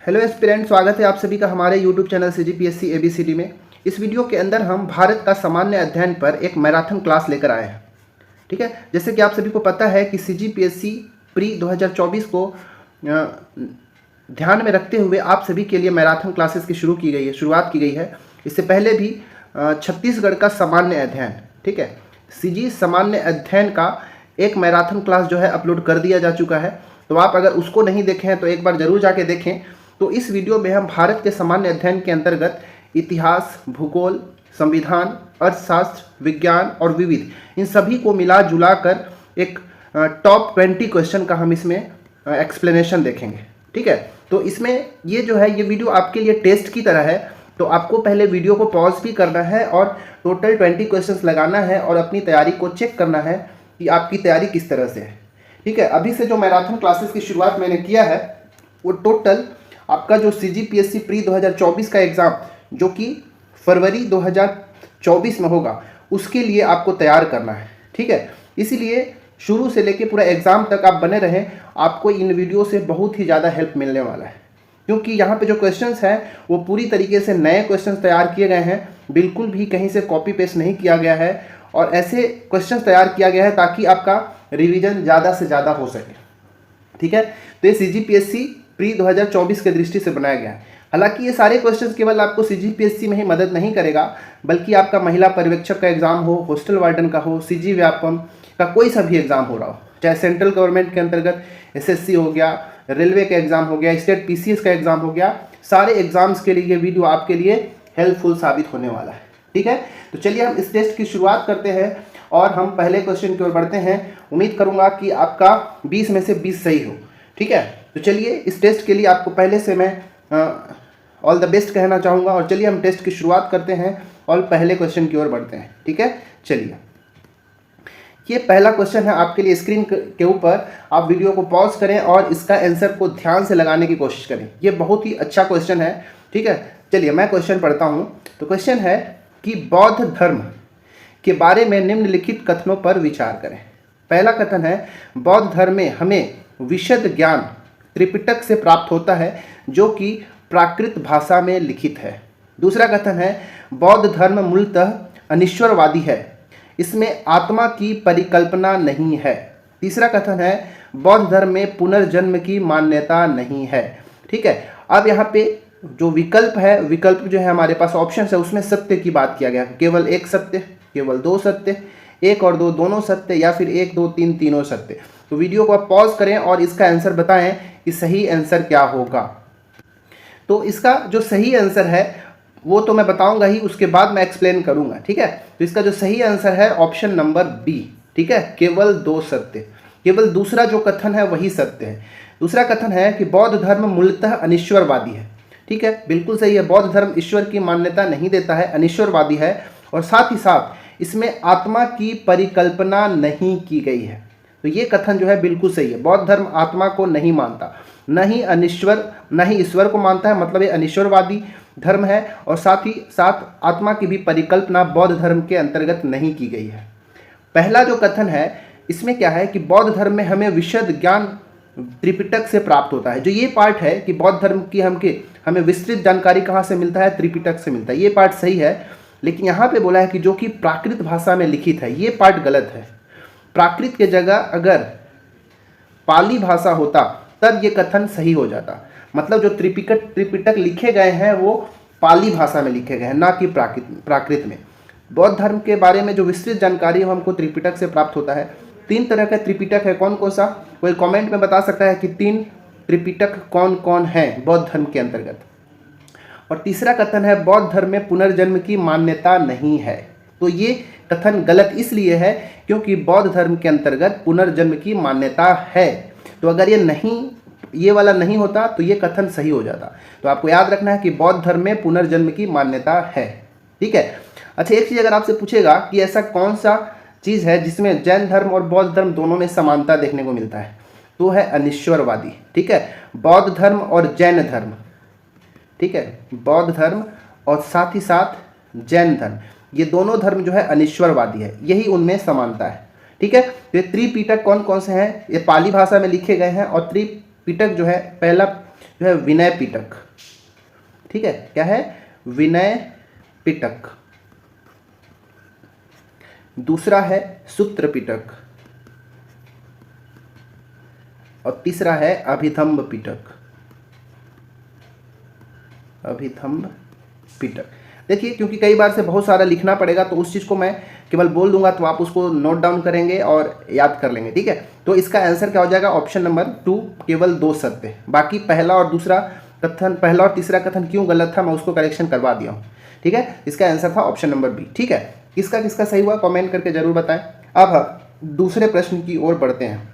Hello aspirant, स्वागत है आप सभी का हमारे यूट्यूब चैनल CGPSC ABCD में। इस वीडियो के अंदर हम भारत का सामान्य अध्ययन पर एक मैराथन क्लास लेकर आए हैं। ठीक है, जैसे कि आप सभी को पता है कि CGPSC प्री 2024 को ध्यान में रखते हुए आप सभी के लिए मैराथन क्लासेस की शुरुआत की गई है। इससे पहले भी छत्तीसगढ़ का सामान्य अध्ययन, ठीक है, CG सामान्य अध्ययन का एक मैराथन क्लास जो है अपलोड कर दिया जा चुका है। तो आप अगर उसको नहीं देखे हैं तो एक बार ज़रूर जाके देखें। तो इस वीडियो में हम भारत के सामान्य अध्ययन के अंतर्गत इतिहास, भूगोल, संविधान, अर्थशास्त्र, विज्ञान और विविध, इन सभी को मिला जुला कर एक टॉप 20 क्वेश्चन का हम इसमें एक्सप्लेनेशन देखेंगे। ठीक है, तो इसमें ये जो है ये वीडियो आपके लिए टेस्ट की तरह है। तो आपको पहले वीडियो को पॉज भी करना है और टोटल 20 क्वेश्चंस लगाना है और अपनी तैयारी को चेक करना है कि आपकी तैयारी किस तरह से है। ठीक है, अभी से जो मैराथन क्लासेस की शुरुआत मैंने किया है वो टोटल आपका जो CGPSC प्री 2024 का एग्ज़ाम जो कि फरवरी 2024 में होगा उसके लिए आपको तैयार करना है। ठीक है, इसीलिए शुरू से लेके पूरा एग्ज़ाम तक आप बने रहें, आपको इन वीडियो से बहुत ही ज़्यादा हेल्प मिलने वाला है। क्योंकि यहाँ पे जो क्वेश्चंस हैं वो पूरी तरीके से नए क्वेश्चंस तैयार किए गए हैं, बिल्कुल भी कहीं से कॉपी पेस्ट नहीं किया गया है और ऐसे क्वेश्चंस तैयार किया गया है ताकि आपका रिवीजन ज़्यादा से ज़्यादा हो सके। ठीक है, तो ये CGPSC प्री 2024 के दृष्टि से बनाया गया है। हालांकि ये सारे क्वेश्चंस केवल आपको CGPSC में ही मदद नहीं करेगा, बल्कि आपका महिला पर्यवेक्षक का एग्जाम हो, हॉस्टल वार्डन का हो, CG व्यापम का कोई सा भी एग्जाम हो रहा हो, चाहे सेंट्रल गवर्नमेंट के अंतर्गत SSC हो गया, रेलवे का एग्जाम हो गया, स्टेट PCS का एग्जाम हो गया, सारे एग्जाम्स के लिए ये वीडियो आपके लिए हेल्पफुल साबित होने वाला है। ठीक है, तो चलिए हम इस टेस्ट की शुरुआत करते हैं और हम पहले क्वेश्चन की ओर बढ़ते हैं। उम्मीद करूंगा कि आपका 20 में से 20 सही हो। ठीक है, तो चलिए इस टेस्ट के लिए आपको पहले से मैं ऑल द बेस्ट कहना चाहूँगा और चलिए हम टेस्ट की शुरुआत करते हैं और पहले क्वेश्चन की ओर बढ़ते हैं। ठीक है, चलिए ये पहला क्वेश्चन है आपके लिए स्क्रीन के ऊपर। आप वीडियो को पॉज करें और इसका आंसर को ध्यान से लगाने की कोशिश करें। ये बहुत ही अच्छा क्वेश्चन है। ठीक है, चलिए मैं क्वेश्चन पढ़ता हूँ। तो क्वेश्चन है कि बौद्ध धर्म के बारे में निम्नलिखित कथनों पर विचार करें। पहला कथन है, बौद्ध धर्म में हमें विशद ज्ञान त्रिपिटक से प्राप्त होता है जो कि प्राकृत भाषा में लिखित है। दूसरा कथन है, बौद्ध धर्म मूलतः अनिश्वरवादी है, इसमें आत्मा की परिकल्पना नहीं है। तीसरा कथन है, बौद्ध धर्म में पुनर्जन्म की मान्यता नहीं है। ठीक है, अब यहाँ पे जो विकल्प है, विकल्प जो है हमारे पास ऑप्शन है, उसमें सत्य की बात किया गया, केवल एक सत्य, केवल दो सत्य, एक और दो दोनों सत्य, या फिर एक दो तीन तीनों सत्य। तो वीडियो को आप पॉज करें और इसका आंसर बताएं कि सही आंसर क्या होगा। तो इसका जो सही आंसर है वो तो मैं बताऊंगा ही, उसके बाद मैं एक्सप्लेन करूंगा। ठीक है, तो इसका जो सही आंसर है ऑप्शन नंबर बी। ठीक है, केवल दो सत्य, केवल दूसरा जो कथन है वही सत्य है। दूसरा कथन है कि बौद्ध धर्म मूलतः अनिश्वरवादी है। ठीक है, बिल्कुल सही है, बौद्ध धर्म ईश्वर की मान्यता नहीं देता है, अनिश्वरवादी है और साथ ही साथ इसमें आत्मा की परिकल्पना नहीं की गई है। तो ये कथन जो है बिल्कुल सही है, बौद्ध धर्म आत्मा को नहीं मानता, न ही ईश्वर को मानता है, मतलब ये अनिश्वरवादी धर्म है और साथ ही साथ आत्मा की भी परिकल्पना बौद्ध धर्म के अंतर्गत नहीं की गई है। पहला जो कथन है इसमें क्या है कि बौद्ध धर्म में हमें विशद ज्ञान त्रिपिटक से प्राप्त होता है। जो ये पार्ट है कि बौद्ध धर्म की हमें विस्तृत जानकारी कहाँ से मिलता है, त्रिपिटक से मिलता है, ये पार्ट सही है। लेकिन यहाँ पे बोला है कि जो कि प्राकृत भाषा में लिखित है, ये पार्ट गलत है। प्राकृत के जगह अगर पाली भाषा होता तब ये कथन सही हो जाता। मतलब जो त्रिपिटक लिखे गए हैं वो पाली भाषा में लिखे गए हैं, ना कि प्राकृत में। बौद्ध धर्म के बारे में जो विस्तृत जानकारी हमको त्रिपिटक से प्राप्त होता है। 3 तरह का त्रिपिटक है, कौन कौन सा, कोई कमेंट में बता सकता है कि 3 त्रिपिटक कौन कौन है बौद्ध धर्म के अंतर्गत। और तीसरा कथन है, बौद्ध धर्म में पुनर्जन्म की मान्यता नहीं है। तो ये कथन गलत इसलिए है क्योंकि बौद्ध धर्म के अंतर्गत पुनर्जन्म की मान्यता है। तो अगर ये वाला नहीं होता तो ये कथन सही हो जाता। तो आपको याद रखना है कि बौद्ध धर्म में पुनर्जन्म की मान्यता है। ठीक है, अच्छा एक चीज़ अगर आपसे पूछेगा कि ऐसा कौन सा चीज़ है जिसमें जैन धर्म और बौद्ध धर्म दोनों में समानता देखने को मिलता है, तो है अनिश्वरवादी। ठीक है, बौद्ध धर्म और जैन धर्म, ठीक है, बौद्ध धर्म और साथ ही साथ जैन धर्म, ये दोनों धर्म जो है अनिश्वरवादी है, यही उनमें समानता है। ठीक है, तो ये त्रिपिटक कौन कौन से हैं, ये पाली भाषा में लिखे गए हैं और त्रिपिटक जो है पहला जो है विनय पिटक, ठीक है, क्या है, विनय पिटक। दूसरा है सूत्र पिटक और तीसरा है अभिथंब पिटक, अभिथंब पिटक। देखिए क्योंकि कई बार से बहुत सारा लिखना पड़ेगा तो उस चीज़ को मैं केवल बोल दूंगा तो आप उसको नोट डाउन करेंगे और याद कर लेंगे, ठीक है। तो इसका आंसर क्या हो जाएगा, ऑप्शन नंबर 2, केवल 2 सत्य। बाकी पहला और दूसरा कथन, पहला और तीसरा कथन क्यों गलत था मैं उसको करेक्शन करवा दिया हूँ, ठीक है। इसका आंसर था ऑप्शन नंबर बी, ठीक है। किसका किसका सही हुआ कमेंट करके जरूर बताएं। अब दूसरे प्रश्न की ओर बढ़ते हैं।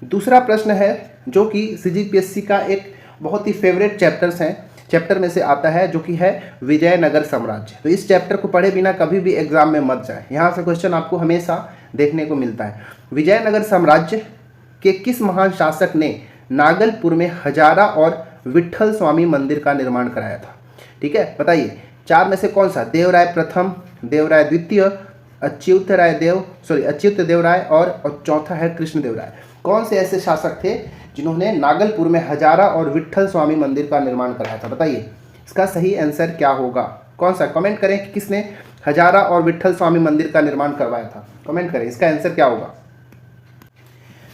दूसरा प्रश्न है जो कि सीजीपीएससी का एक बहुत ही फेवरेट चैप्टर में से आता है, जो कि है विजयनगर साम्राज्य। तो इस चैप्टर को पढ़े बिना कभी भी एग्जाम में मत जाए, यहाँ से क्वेश्चन आपको हमेशा देखने को मिलता है। विजयनगर साम्राज्य के किस महान शासक ने नागलपुर में हजारा और विट्ठल स्वामी मंदिर का निर्माण कराया था, ठीक है। बताइए 4 में से कौन सा, देवराय प्रथम, देवराय द्वितीय, अच्युत देव राय और चौथा है कृष्णदेव राय। कौन से ऐसे शासक थे जिन्होंने नागलपुर में हजारा और विट्ठल स्वामी मंदिर का निर्माण कराया था। बताइए इसका सही आंसर क्या होगा, कौन सा, कमेंट करें कि किसने हजारा और विट्ठल स्वामी मंदिर का निर्माण करवाया था, कमेंट करें इसका आंसर क्या होगा।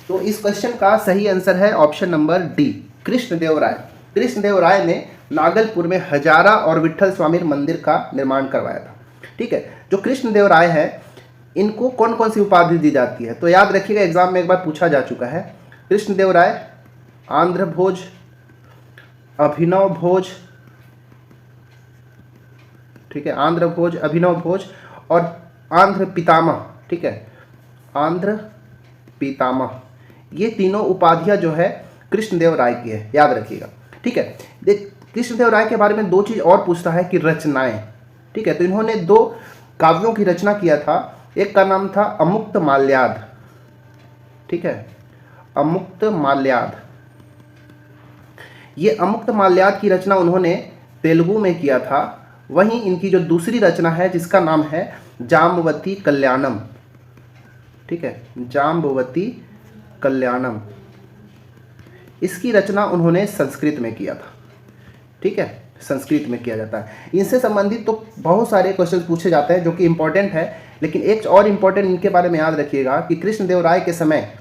तो इस क्वेश्चन का सही आंसर है ऑप्शन नंबर डी, कृष्णदेव राय। कृष्णदेव राय ने नागलपुर में हजारा और विट्ठल स्वामी मंदिर का निर्माण करवाया था, ठीक है। जो कृष्णदेव राय है इनको कौन कौन सी उपाधि दी जाती है, तो याद रखिएगा एग्जाम में एक बार पूछा जा चुका है। कृष्णदेव राय आंध्र भोज, अभिनव भोज, ठीक है, आंध्र भोज, अभिनव भोज और आंध्र पितामह, ठीक है, आंध्र पितामह। ये तीनों उपाधियां जो है कृष्णदेव राय की है, याद रखिएगा, ठीक है। देख कृष्णदेव राय के बारे में 2 चीज़ और पूछता है कि रचनाएं, ठीक है। तो इन्होंने 2 काव्यों की रचना किया था, एक का नाम था अमुक्त माल्याद, ठीक है, अमुक्त माल्याद। ये अमुक्त माल्याद की रचना उन्होंने तेलुगु में किया था। वहीं इनकी जो दूसरी रचना है जिसका नाम है जाम्बवती कल्याणम, ठीक है, जाम्बवती कल्याणम, इसकी रचना उन्होंने संस्कृत में किया था, ठीक है, संस्कृत में किया जाता है। इनसे संबंधित तो बहुत सारे क्वेश्चन पूछे जाते हैं जो कि इंपॉर्टेंट है, लेकिन एक और इम्पॉर्टेंट इनके बारे में याद रखिएगा कि कृष्णदेव राय के समय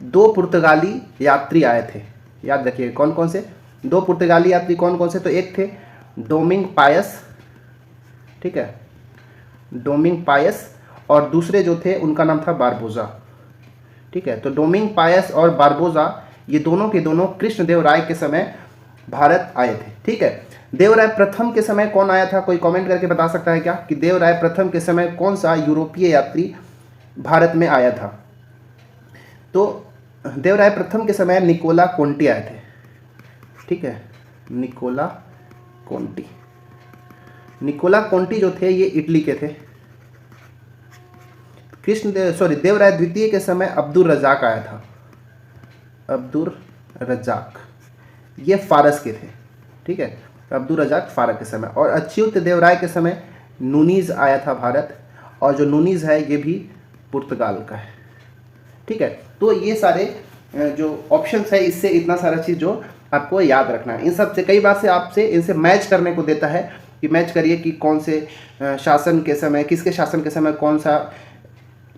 2 पुर्तगाली यात्री आए थे, याद रखिए कौन कौन से, 2 पुर्तगाली यात्री कौन कौन से, तो एक थे डोमिंग पायस, ठीक है, डोमिंग पायस, और दूसरे जो थे उनका नाम था बारबोजा, ठीक है। तो डोमिंग पायस और बारबोजा ये दोनों के दोनों कृष्णदेव राय के समय भारत आए थे, ठीक है। देवराय प्रथम के समय कौन आया था, कोई कमेंट करके बता सकता है क्या कि देवराय प्रथम के समय कौन सा यूरोपीय यात्री भारत में आया था। तो देवराय प्रथम के समय निकोला कोंटी आए थे, ठीक है, निकोला कोंटी। निकोला कोंटी जो थे ये इटली के थे। देवराय द्वितीय के समय अब्दुल रजाक आया था, अब्दुल रजाक, ये फारस के थे, ठीक है, अब्दुल रजाक फारस के समय। और अच्युत देव राय के समय नूनीज आया था भारत, और जो नूनीज है ये भी पुर्तगाल का है, ठीक है। तो ये सारे जो ऑप्शंस है इससे इतना सारा चीज़ जो आपको याद रखना है। इन सब से कई बार से आपसे इनसे मैच करने को देता है कि मैच करिए कि कौन से शासन के समय, किसके शासन के समय कौन सा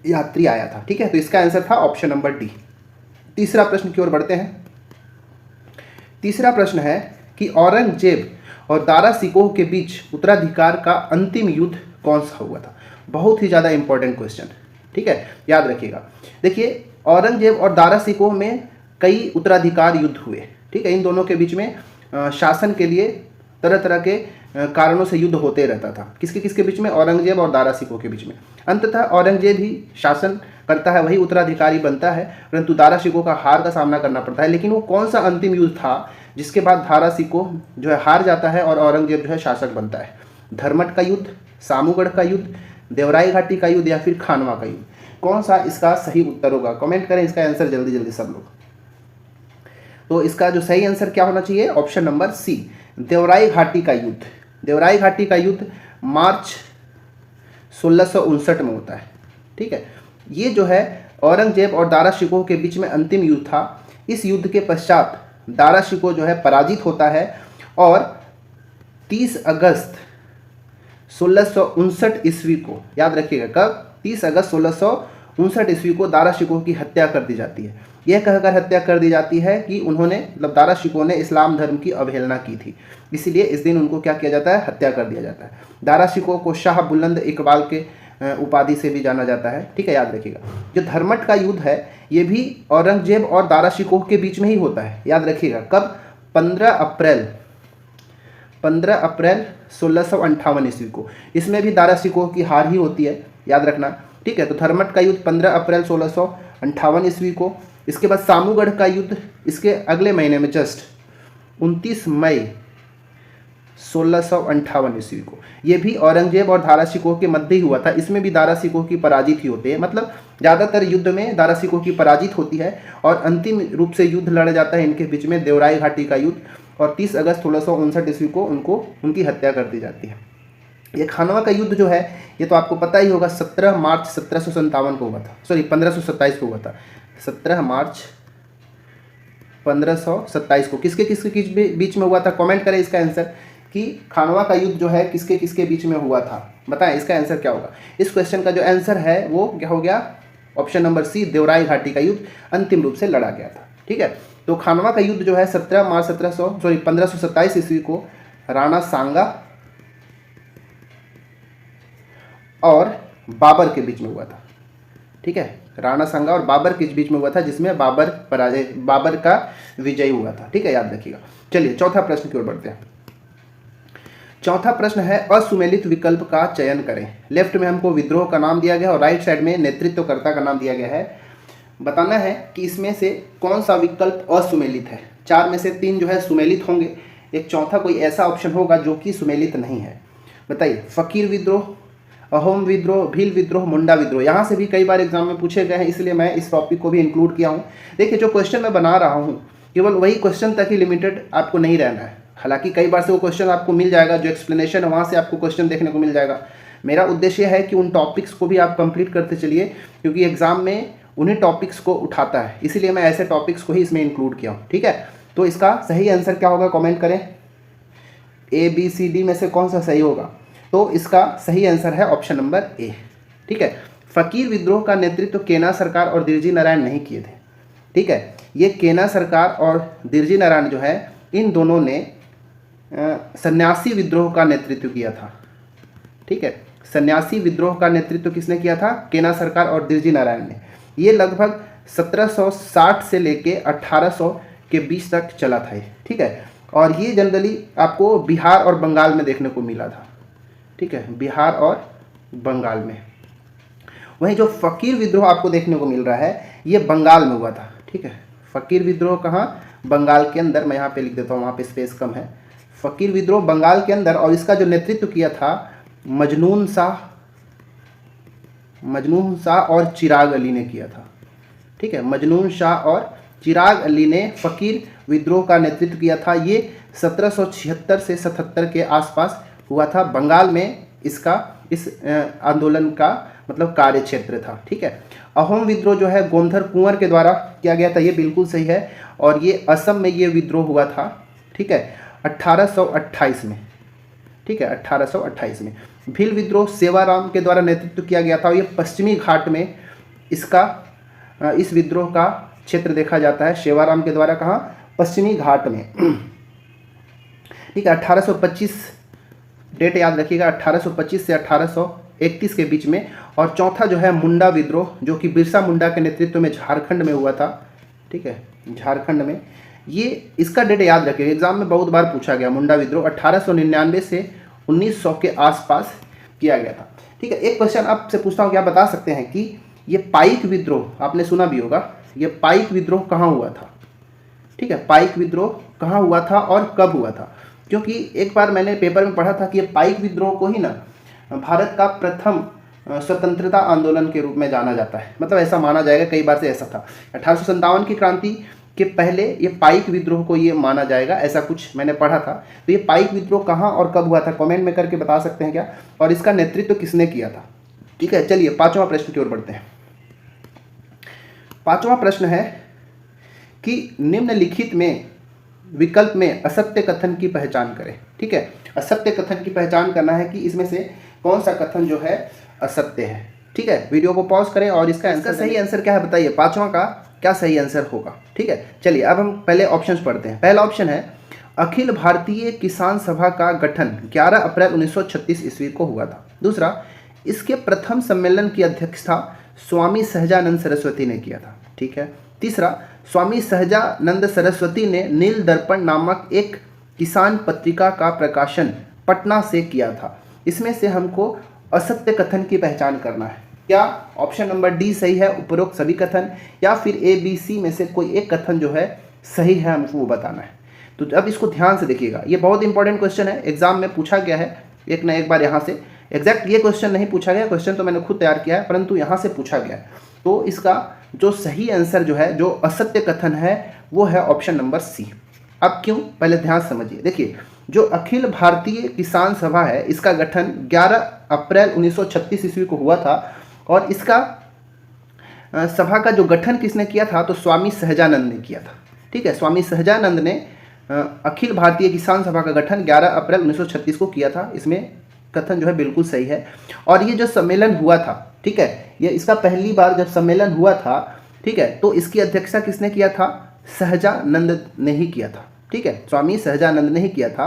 यात्री आया था, ठीक है। तो इसका आंसर था ऑप्शन नंबर डी। तीसरा प्रश्न की ओर बढ़ते हैं। तीसरा प्रश्न है कि औरंगजेब और दारा सिकोह के बीच उत्तराधिकार का अंतिम युद्ध कौन सा हुआ था। बहुत ही ज़्यादा इंपॉर्टेंट क्वेश्चन, ठीक है, याद रखिएगा। देखिए औरंगजेब और दारा सिकोह में कई उत्तराधिकार युद्ध हुए, ठीक है। इन दोनों के बीच में शासन के लिए तरह तरह के कारणों से युद्ध होते रहता था। किसके किसके बीच में, औरंगजेब और दारा सिकोह के बीच में। अंततः औरंगजेब ही शासन करता है, वही उत्तराधिकारी बनता है, परंतु दारा सिकोह का हार का सामना करना पड़ता है। लेकिन वो कौन सा अंतिम युद्ध था जिसके बाद दारा सिकोह जो है हार जाता है और औरंगजेब जो है शासक बनता है। धर्मट का युद्ध, सामूगढ़ का युद्ध, देवराई घाटी का युद्ध या फिर खानवा का युद्ध, कौन सा इसका सही उत्तर होगा। कमेंट करें इसका आंसर जल्दी जल्दी सब लोग। तो इसका जो सही आंसर क्या होना चाहिए, ऑप्शन नंबर सी, देवराई घाटी का युद्ध। देवराई घाटी का युद्ध मार्च 1659 में होता है, ठीक है। ये जो है औरंगजेब और दारा शिकोह के बीच में अंतिम युद्ध था। इस युद्ध के पश्चात दारा शिकोह जो है पराजित होता है और 30 अगस्त 1659 ईस्वी को, याद रखिएगा कब, 30 अगस्त 1659 ईस्वी को दारा शिकोह की हत्या कर दी जाती है। यह कहकर हत्या कर दी जाती है कि उन्होंने, मतलब दारा शिकोह ने इस्लाम धर्म की अवहेलना की थी, इसीलिए इस दिन उनको क्या किया जाता है, हत्या कर दिया जाता है। दारा शिकोह को शाह बुलंद इकबाल के उपाधि से भी जाना जाता है, ठीक है, याद रखिएगा। जो धर्मट का युद्ध है ये भी औरंगजेब और दारा शिकोह के बीच में ही होता है, याद रखिएगा कब, 15 अप्रैल 1658 ईस्वी को। इसमें भी दारा शिकोह की हार ही होती है, याद रखना, ठीक है। तो धर्मट का युद्ध 15 अप्रैल 1658 ईस्वी को। इसके बाद सामूगढ़ का युद्ध इसके अगले महीने में जस्ट 29 मई 1658 ईस्वी को। ये भी औरंगजेब और दारा शिकोह के मध्य ही हुआ था। इसमें भी दारा शिकोह की पराजित ही होती है, मतलब ज़्यादातर युद्ध में दारा शिकोह की पराजित होती है और अंतिम रूप से युद्ध लड़ा जाता है इनके बीच में, देवराई घाटी का युद्ध, और 30 अगस्त 1659 ईस्वी को उनकी हत्या कर दी जाती है। ये खानवा का युद्ध जो है ये तो आपको पता ही होगा, 17 मार्च 1757 को हुआ था, सॉरी 1527 को हुआ था, 17 मार्च 1527 को। किसके किसके बीच में हुआ था, कमेंट करें इसका आंसर कि खानवा का युद्ध जो है किसके किसके बीच में हुआ था, बताएं इसका आंसर क्या होगा। इस क्वेश्चन का जो आंसर है वो क्या हो गया, ऑप्शन नंबर सी, देवराई घाटी का युद्ध अंतिम रूप से लड़ा गया था, ठीक है। तो खानवा का युद्ध जो है 17 मार्च 1527 ईस्वी को राणा सांगा और बाबर के बीच में हुआ था, ठीक है, राणा सांगा और बाबर के बीच में हुआ था, जिसमें बाबर का विजयी हुआ था, ठीक है, याद रखिएगा। चलिए चौथा प्रश्न की ओर बढ़ते हैं। चौथा प्रश्न है असुमेलित विकल्प का चयन करें। लेफ्ट में हमको विद्रोह का नाम दिया गया और राइट साइड में नेतृत्वकर्ता का नाम दिया गया है। बताना है कि इसमें से कौन सा विकल्प असुमेलित है। 4 में से 3 जो है सुमेलित होंगे, एक चौथा कोई ऐसा ऑप्शन होगा जो कि सुमेलित नहीं है। बताइए, फकीर विद्रोह, अहोम विद्रोह, भील विद्रोह, मुंडा विद्रोह। यहाँ से भी कई बार एग्जाम में पूछे गए हैं, इसलिए मैं इस टॉपिक को भी इंक्लूड किया हूँ। देखिए जो क्वेश्चन मैं बना रहा हूँ केवल वही क्वेश्चन तक ही लिमिटेड आपको नहीं रहना है। हालांकि कई बार से वो क्वेश्चन आपको मिल जाएगा, जो एक्सप्लेनेशन है वहाँ से आपको क्वेश्चन देखने को मिल जाएगा। मेरा उद्देश्य है कि उन टॉपिक्स को भी आप कंप्लीट करते चलिए, क्योंकि एग्जाम में उन्हीं टॉपिक्स को उठाता है, इसीलिए मैं ऐसे टॉपिक्स को ही इसमें इंक्लूड किया हूँ, ठीक है। तो इसका सही आंसर क्या होगा, कमेंट करें। ABCD में से कौन सा सही होगा, तो इसका सही आंसर है ऑप्शन नंबर ए, ठीक है। फकीर विद्रोह का नेतृत्व केना सरकार और दिरजी नारायण नहीं किए थे, ठीक है। ये केना सरकार और दिरजी नारायण जो है इन दोनों ने सन्यासी विद्रोह का नेतृत्व किया था, ठीक है। सन्यासी विद्रोह का नेतृत्व किसने किया था, केना सरकार और दिरजी नारायण ने। ये लगभग 1760 से लेके 1800 के बीच तक चला था ये, ठीक है। और ये जनरली आपको बिहार और बंगाल में देखने को मिला था, ठीक है, बिहार और बंगाल में। वहीं जो फकीर विद्रोह आपको देखने को मिल रहा है ये बंगाल में हुआ था, ठीक है। फकीर विद्रोह कहाँ, बंगाल के अंदर। मैं यहाँ पे लिख देता हूँ, वहाँ पे स्पेस कम है। फकीर विद्रोह बंगाल के अंदर, और इसका जो नेतृत्व किया था मजनून शाह और चिराग अली ने किया था, ठीक है। मजनून शाह और चिराग अली ने फकीर विद्रोह का नेतृत्व किया था। ये 1776 से 77 के आसपास हुआ था। बंगाल में इस आंदोलन का मतलब कार्य क्षेत्र था, ठीक है। अहोम विद्रोह जो है गोमधर कुंवर के द्वारा किया गया था, ये बिल्कुल सही है। और ये असम में ये विद्रोह हुआ था, ठीक है, 1828 में, ठीक है, 1828 में। भील विद्रोह सेवाराम के द्वारा नेतृत्व किया गया था और ये पश्चिमी घाट में इस विद्रोह का क्षेत्र देखा जाता है सेवाराम के द्वारा। कहाँ, पश्चिमी घाट में, ठीक है। 1825 डेट याद रखिएगा, 1825 से 1831 के बीच में। और चौथा जो है मुंडा विद्रोह, जो कि बिरसा मुंडा के नेतृत्व में झारखंड में हुआ था, ठीक है, झारखंड में। ये इसका डेट याद रखिएगा, एग्जाम में बहुत बार पूछा गया। मुंडा विद्रोह 1899 से 1900 के आसपास किया गया था, ठीक है। एक क्वेश्चन आपसे पूछता हूँ, क्या बता सकते हैं कि ये पाइक विद्रोह आपने सुना भी होगा, ये पाइक विद्रोह कहाँ हुआ था, ठीक है। पाइक विद्रोह कहाँ हुआ था और कब हुआ था, क्योंकि एक बार मैंने पेपर में पढ़ा था कि ये पाइक विद्रोह को ही ना भारत का प्रथम स्वतंत्रता आंदोलन के रूप में जाना जाता है, मतलब ऐसा माना जाएगा, कई बार से ऐसा था। 1857 की क्रांति के पहले ये पाइक विद्रोह को ये माना जाएगा, ऐसा कुछ मैंने पढ़ा था। तो ये पाइक विद्रोह कहाँ और कब हुआ था, कमेंट में करके बता सकते हैं क्या, और इसका नेतृत्व किसने किया था, ठीक है। चलिए 5वां प्रश्न की ओर बढ़ते हैं। 5वां प्रश्न है कि निम्नलिखित में विकल्प में असत्य कथन की पहचान करें। ठीक है, असत्य कथन की पहचान करना है कि इसमें से कौन सा कथन जो है असत्य है। ठीक है, वीडियो को पॉज करें और इसका सही आंसर क्या है बताइए, पांचवा का क्या सही आंसर होगा। ठीक है, चलिए अब हम पहले ऑप्शंस पढ़ते हैं। पहला ऑप्शन है अखिल भारतीय किसान सभा का गठन 11 अप्रैल 1936 ईस्वी को हुआ था। दूसरा, इसके प्रथम सम्मेलन की अध्यक्षता स्वामी सहजानंद सरस्वती ने किया था। ठीक है। तीसरा, स्वामी सहजानंद सरस्वती ने नील दर्पण नामक एक किसान पत्रिका का प्रकाशन पटना से किया था। इसमें से हमको असत्य कथन की पहचान करना है। क्या ऑप्शन नंबर डी सही है, उपरोक्त सभी कथन, या फिर ए बी सी में से कोई एक कथन जो है सही है, हमको वो बताना है। तो अब इसको ध्यान से देखिएगा, ये बहुत इंपॉर्टेंट क्वेश्चन है, एग्जाम में पूछा गया है एक ना एक बार। यहाँ से एग्जैक्ट ये क्वेश्चन नहीं पूछा गया, क्वेश्चन तो मैंने खुद तैयार किया है, परंतु यहाँ से पूछा गया है। तो इसका जो सही आंसर जो है, जो असत्य कथन है, वो है ऑप्शन नंबर सी। अब क्यों, पहले ध्यान समझिए। देखिए, जो अखिल भारतीय किसान सभा है, इसका गठन 11 अप्रैल 1936 ईस्वी को हुआ था, और इसका सभा का जो गठन किसने किया था, तो स्वामी सहजानंद ने किया था। ठीक है, स्वामी सहजानंद ने अखिल भारतीय किसान सभा का गठन 11 अप्रैल 1936 को किया था। इसमें कथन जो है बिल्कुल सही है। और ये जो सम्मेलन हुआ था, ठीक है, ये इसका पहली बार जब सम्मेलन हुआ था, ठीक है, तो इसकी अध्यक्षता किसने किया था, सहजानंद ने ही किया था। ठीक है, स्वामी सहजानंद ने ही किया था।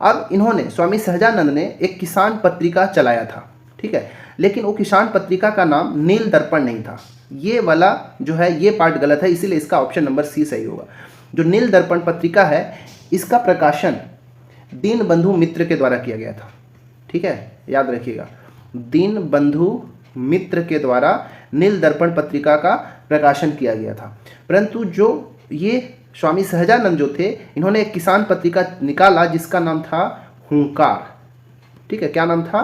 अब इन्होंने, स्वामी सहजानंद ने एक किसान पत्रिका चलाया था। ठीक है, लेकिन वो किसान पत्रिका का नाम नील दर्पण नहीं था। ये वाला जो है, ये पार्ट गलत है, इसीलिए इसका ऑप्शन नंबर सी सही होगा। जो नील दर्पण पत्रिका है, इसका प्रकाशन दीनबंधु मित्र के द्वारा किया गया था। ठीक है, याद रखिएगा, दीनबंधु मित्र के द्वारा नील दर्पण पत्रिका का प्रकाशन किया गया था। परंतु जो ये स्वामी सहजानंद जो थे, इन्होंने एक किसान पत्रिका निकाला जिसका नाम था हुंकार। ठीक है, क्या नाम था,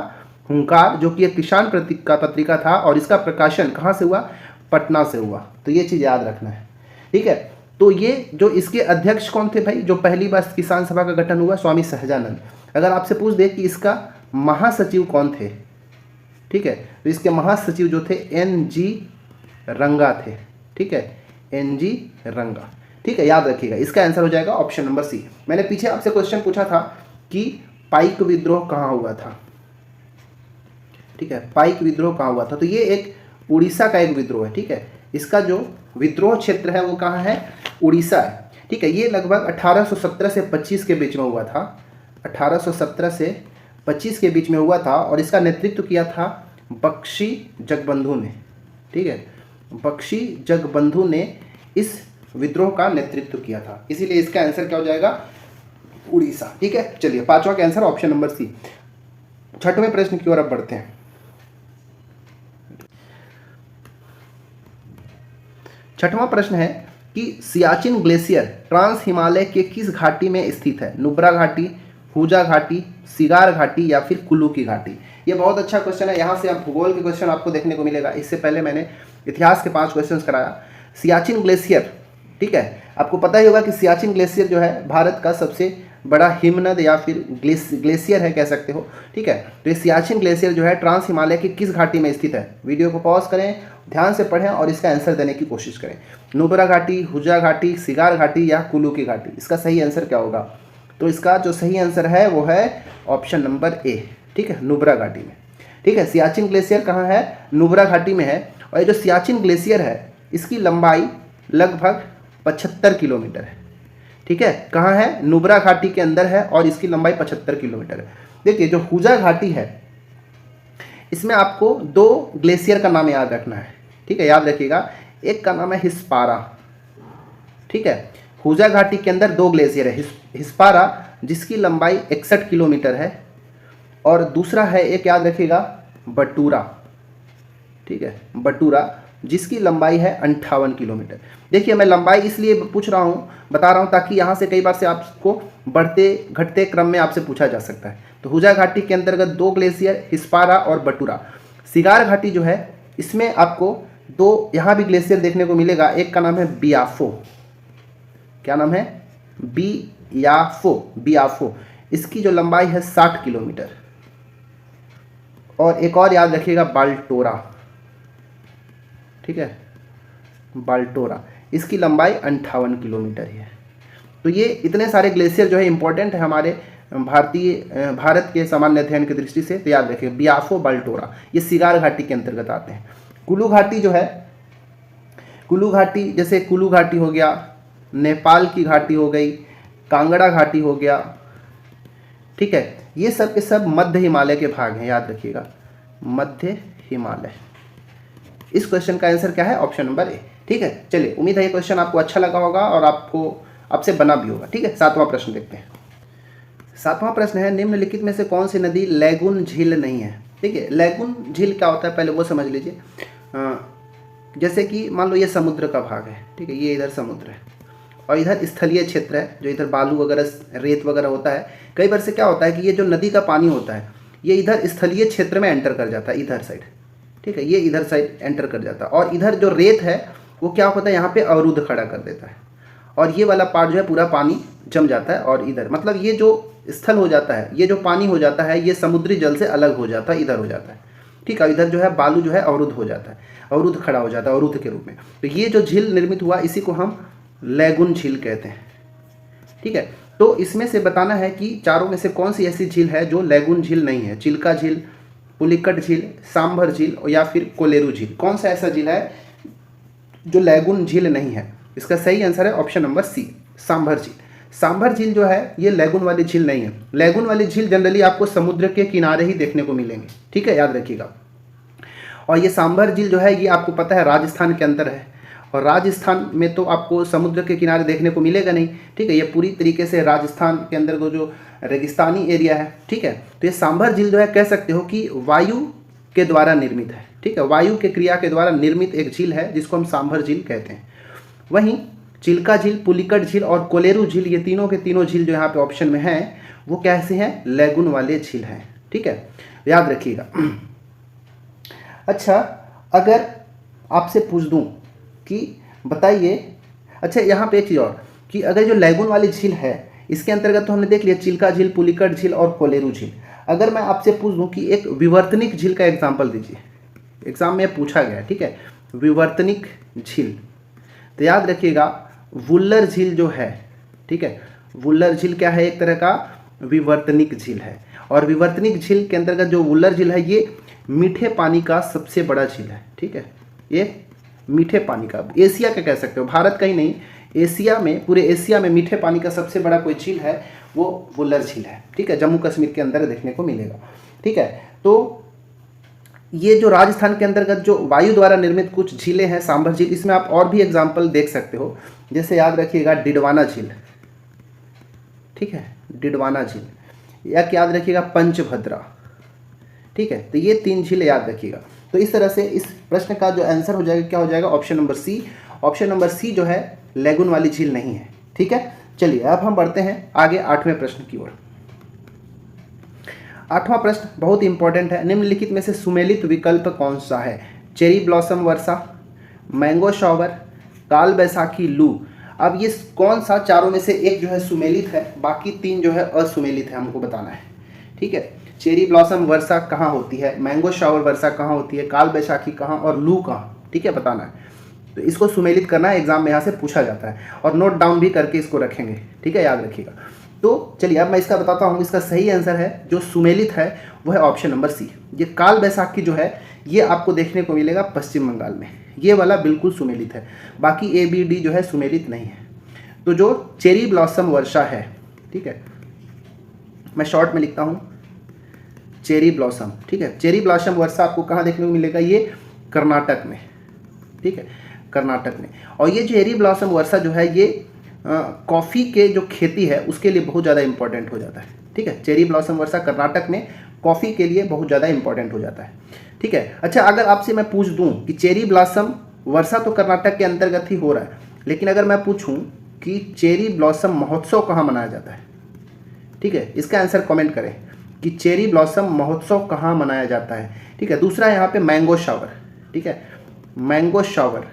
हुंकार, जो कि एक किसान पत्रिका था, और इसका प्रकाशन कहाँ से हुआ, पटना से हुआ। तो ये चीज़ याद रखना है। ठीक है, तो ये जो इसके अध्यक्ष कौन थे भाई, जो पहली बार किसान सभा का गठन हुआ, स्वामी सहजानंद। अगर आपसे पूछ दे कि इसका महासचिव कौन थे, ठीक है, तो इसके महासचिव जो थे NG रंगा थे। ठीक है, NG रंगा। ठीक है, याद रखिएगा, इसका आंसर हो जाएगा ऑप्शन नंबर सी। मैंने पीछे आपसे क्वेश्चन पूछा था कि पाइक विद्रोह कहाँ हुआ था। ठीक है, पाइक विद्रोह कहाँ हुआ था, तो ये एक उड़ीसा का एक विद्रोह है। ठीक है, इसका जो विद्रोह क्षेत्र है वो कहाँ है, उड़ीसा है। ठीक है, ये लगभग 1817 से 25 के बीच में हुआ था। 1817 से 25 के बीच में हुआ था, और इसका नेतृत्व किया था बख्शी जगबंधु ने। ठीक है, बख्शी जगबंधु ने इस विद्रोह का नेतृत्व किया था, इसीलिए इसका आंसर क्या हो जाएगा, उड़ीसा। ठीक है, चलिए पांचवा का आंसर ऑप्शन नंबर सी। छठवें प्रश्न की ओर अब बढ़ते हैं। छठवां प्रश्न है कि सियाचिन ग्लेशियर ट्रांस हिमालय के किस घाटी में स्थित है, नुब्रा घाटी, हुजा घाटी, सिगार घाटी, या फिर कुल्लू की घाटी। ये बहुत अच्छा क्वेश्चन है, यहाँ से आप भूगोल के क्वेश्चन आपको देखने को मिलेगा। इससे पहले मैंने इतिहास के 5 क्वेश्चन कराया। सियाचिन ग्लेशियर, ठीक है, आपको पता ही होगा कि सियाचिन ग्लेशियर जो है भारत का सबसे बड़ा हिमनद या फिर ग्लेशियर है, कह सकते हो। ठीक है, तो ये सियाचिन ग्लेशियर जो है ट्रांस हिमालय की किस घाटी में स्थित है। वीडियो को पॉज करें, ध्यान से पढ़ें और इसका आंसर देने की कोशिश करें। नुब्रा घाटी, हुजा घाटी, सिगार घाटी, या कुल्लू की घाटी, इसका सही आंसर क्या होगा। तो इसका जो सही आंसर है वो है ऑप्शन नंबर ए। ठीक है, नुब्रा घाटी में। ठीक है, सियाचिन ग्लेशियर कहाँ है, नुब्रा घाटी में है। और ये जो सियाचिन ग्लेशियर है, इसकी लंबाई लगभग 75 किलोमीटर है। ठीक है, कहाँ है, नुब्रा घाटी के अंदर है, और इसकी लंबाई 75 किलोमीटर है। देखिए, जो हुजा घाटी है, इसमें आपको 2 ग्लेशियर का नाम याद रखना है। ठीक है, याद रखिएगा, एक का नाम है हिस्पारा। ठीक है, हुजा घाटी के अंदर 2 ग्लेशियर है, हिस्पारा जिसकी लंबाई 61 किलोमीटर है, और दूसरा है एक, याद रखिएगा, बटूरा। ठीक है, बटूरा जिसकी लंबाई है 58 किलोमीटर। देखिए, मैं लंबाई इसलिए पूछ रहा हूँ, बता रहा हूँ, ताकि यहाँ से कई बार से आपको बढ़ते घटते क्रम में आपसे पूछा जा सकता है। तो हुजा घाटी के अंतर्गत 2 ग्लेशियर, हिस्पारा और बटूरा। सिगार घाटी जो है, इसमें आपको 2 यहाँ भी ग्लेशियर देखने को मिलेगा। एक का नाम है बियाफो। क्या नाम है, बियाफो। इसकी जो लंबाई है 60 किलोमीटर। और एक और याद रखिएगा, बाल्टोरा। ठीक है, बाल्टोरा, इसकी लंबाई 58 किलोमीटर है। तो ये इतने सारे ग्लेशियर जो है इंपॉर्टेंट है हमारे भारत के सामान्य अध्ययन की दृष्टि से। तो याद रखिए बियाफो बाल्टोरा, ये सिगार घाटी के अंतर्गत आते हैं। कुलू घाटी जो है, कुलू घाटी जैसे कुलू घाटी हो गया, नेपाल की घाटी हो गई, कांगड़ा घाटी हो गया, ठीक है, ये सब के सब मध्य हिमालय के भाग हैं, याद रखिएगा मध्य हिमालय। इस क्वेश्चन का आंसर क्या है? Option number A. ठीक है, चलिए उम्मीद है ये क्वेश्चन आपको अच्छा लगा होगा और आपसे बना भी होगा। ठीक है, 7वां प्रश्न देखते हैं। 7वां प्रश्न है, निम्नलिखित में से कौन सी नदी लैगून झील नहीं है? ठीक है, लैगून झील क्या होता है पहले वो समझ लीजिए। जैसे कि मान लो ये समुद्र का भाग है, ठीक है, ये इधर समुद्र है और इधर स्थलीय क्षेत्र है, जो इधर बालू वगैरह रेत वगैरह होता है। कई बार से क्या होता है कि ये जो नदी का पानी होता है ये इधर स्थलीय क्षेत्र में एंटर कर जाता है, इधर साइड, ठीक है, ये इधर साइड एंटर कर जाता है और इधर जो रेत है वो क्या होता है यहाँ पे अवरुद्ध खड़ा कर देता है और ये वाला पार्ट जो है पूरा पानी जम जाता है और इधर मतलब ये जो स्थल हो जाता है, ये जो पानी हो जाता है ये समुद्री जल से अलग हो जाता है, इधर हो जाता है, ठीक है, इधर जो है बालू जो है अवरुद्ध हो जाता है, अवरुद्ध खड़ा हो जाता है अवरुद्ध के रूप में। तो ये जो झील निर्मित हुआ इसी को हम लैगून झील कहते हैं। ठीक है, तो इसमें से बताना है कि चारों में से कौन सी ऐसी झील है जो लैगून झील नहीं है? चिल्का झील, पुलिकट झील, सांभर झील या फिर कोलेरू झील। कौन सा ऐसा झील है जो लैगून झील नहीं है? इसका सही आंसर है ऑप्शन नंबर सी, सांभर झील। सांभर झील जो है ये लैगून वाली झील नहीं है। लैगून वाली झील जनरली आपको समुद्र के किनारे ही देखने को मिलेंगे, ठीक है, याद रखिएगा। और ये सांभर झील जो है ये आपको पता है राजस्थान के अंदर है और राजस्थान में तो आपको समुद्र के किनारे देखने को मिलेगा नहीं, ठीक है, ये पूरी तरीके से राजस्थान के अंदर को जो रेगिस्तानी एरिया है, ठीक है। तो ये सांभर झील जो है कह सकते हो कि वायु के द्वारा निर्मित है, ठीक है, वायु के क्रिया के द्वारा निर्मित एक झील है जिसको हम सांभर झील कहते हैं। वहीं चिल्का झील, पुलिकट झील और कोलेरू झील, ये तीनों के तीनों झील जो यहाँ पे ऑप्शन में हैं वो कैसे हैं? लैगून वाले झील हैं, ठीक है, याद रखिएगा। अच्छा, अगर आपसे पूछ दूं कि बताइए, अच्छा यहाँ पे एक चीज़ और कि अगर जो लैगून वाली झील है इसके अंतर्गत तो हमने देख लिया चिल्का झील, पुलिकट झील और कोलेरू झील। अगर मैं आपसे पूछ दूं कि एक विवर्तनिक झील का एग्जाम्पल दीजिए, एग्जाम में पूछा गया है, ठीक है, विवर्तनिक झील, तो याद रखिएगा वुल्लर झील जो है, ठीक है, वुल्लर झील क्या है? एक तरह का विवर्तनिक झील है और विवर्तनिक झील के अंतर्गत जो वुल्लर झील है ये मीठे पानी का सबसे बड़ा झील है, ठीक है, ये मीठे पानी का, एशिया का कह सकते हो, भारत का ही नहीं, एशिया में, पूरे एशिया में मीठे पानी का सबसे बड़ा कोई झील है वो वुल्लर झील है, ठीक है, जम्मू कश्मीर के अंदर देखने को मिलेगा, ठीक है। तो ये जो राजस्थान के अंतर्गत जो वायु द्वारा निर्मित कुछ झीलें हैं, सांभर झील, इसमें आप और भी एग्जाम्पल देख सकते हो, जैसे याद रखिएगा डिडवाना झील, ठीक है, डिडवाना झील, या याद रखिएगा पंचभद्रा, ठीक है, तो ये 3 झीलें याद रखिएगा। तो इस तरह से इस प्रश्न का जो आंसर हो जाएगा क्या हो जाएगा? Option number C. Option number C जो है लैगून वाली झील नहीं है, ठीक है। चलिए अब हम बढ़ते हैं आगे 8वें प्रश्न की ओर। 8वां प्रश्न बहुत इंपॉर्टेंट है, निम्नलिखित में से सुमेलित विकल्प कौन सा है? चेरी ब्लॉसम वर्षा, मैंगो शॉवर, काल बैसाखी लू। अब ये कौन सा चारों में से एक जो है सुमेलित है, बाकी 3 जो है असुमेलित है, हमको बताना है, ठीक है। चेरी ब्लॉसम वर्षा कहाँ होती है, मैंगो शावर वर्षा कहाँ होती है, काल बैसाखी कहाँ और लू कहाँ, ठीक है, बताना है। तो इसको सुमेलित करना है, एग्जाम में यहाँ से पूछा जाता है और नोट डाउन भी करके इसको रखेंगे, ठीक है, याद रखिएगा। तो चलिए अब मैं इसका बताता हूँ, इसका सही आंसर है जो सुमेलित है वो है ऑप्शन नंबर सी। ये काल बैसाखी जो है ये आपको देखने को मिलेगा पश्चिम बंगाल में, ये वाला बिल्कुल सुमेलित है, बाकी ए बी डी जो है सुमेलित नहीं है। तो जो चेरी ब्लॉसम वर्षा है, ठीक है, मैं शॉर्ट में लिखता हूँ चेरी ब्लॉसम, ठीक है, चेरी ब्लॉसम वर्षा आपको कहाँ देखने को मिलेगा? ये कर्नाटक में, ठीक है, कर्नाटक में। और ये चेरी ब्लॉसम वर्षा जो है ये कॉफ़ी के जो खेती है उसके लिए बहुत ज़्यादा इंपॉर्टेंट हो जाता है, ठीक है, चेरी ब्लॉसम वर्षा कर्नाटक में कॉफ़ी के लिए बहुत ज़्यादा इंपॉर्टेंट हो जाता है, ठीक है। अच्छा, अगर आपसे मैं पूछ दूं कि चेरी ब्लॉसम वर्षा तो कर्नाटक के अंतर्गत ही हो रहा है, लेकिन अगर मैं पूछूं कि चेरी ब्लॉसम महोत्सव कहाँ मनाया जाता है, ठीक है, इसका आंसर कमेंट करें कि चेरी ब्लॉसम महोत्सव कहाँ मनाया जाता है, ठीक है। दूसरा यहाँ पे मैंगो शावर, ठीक है, मैंगो शावर,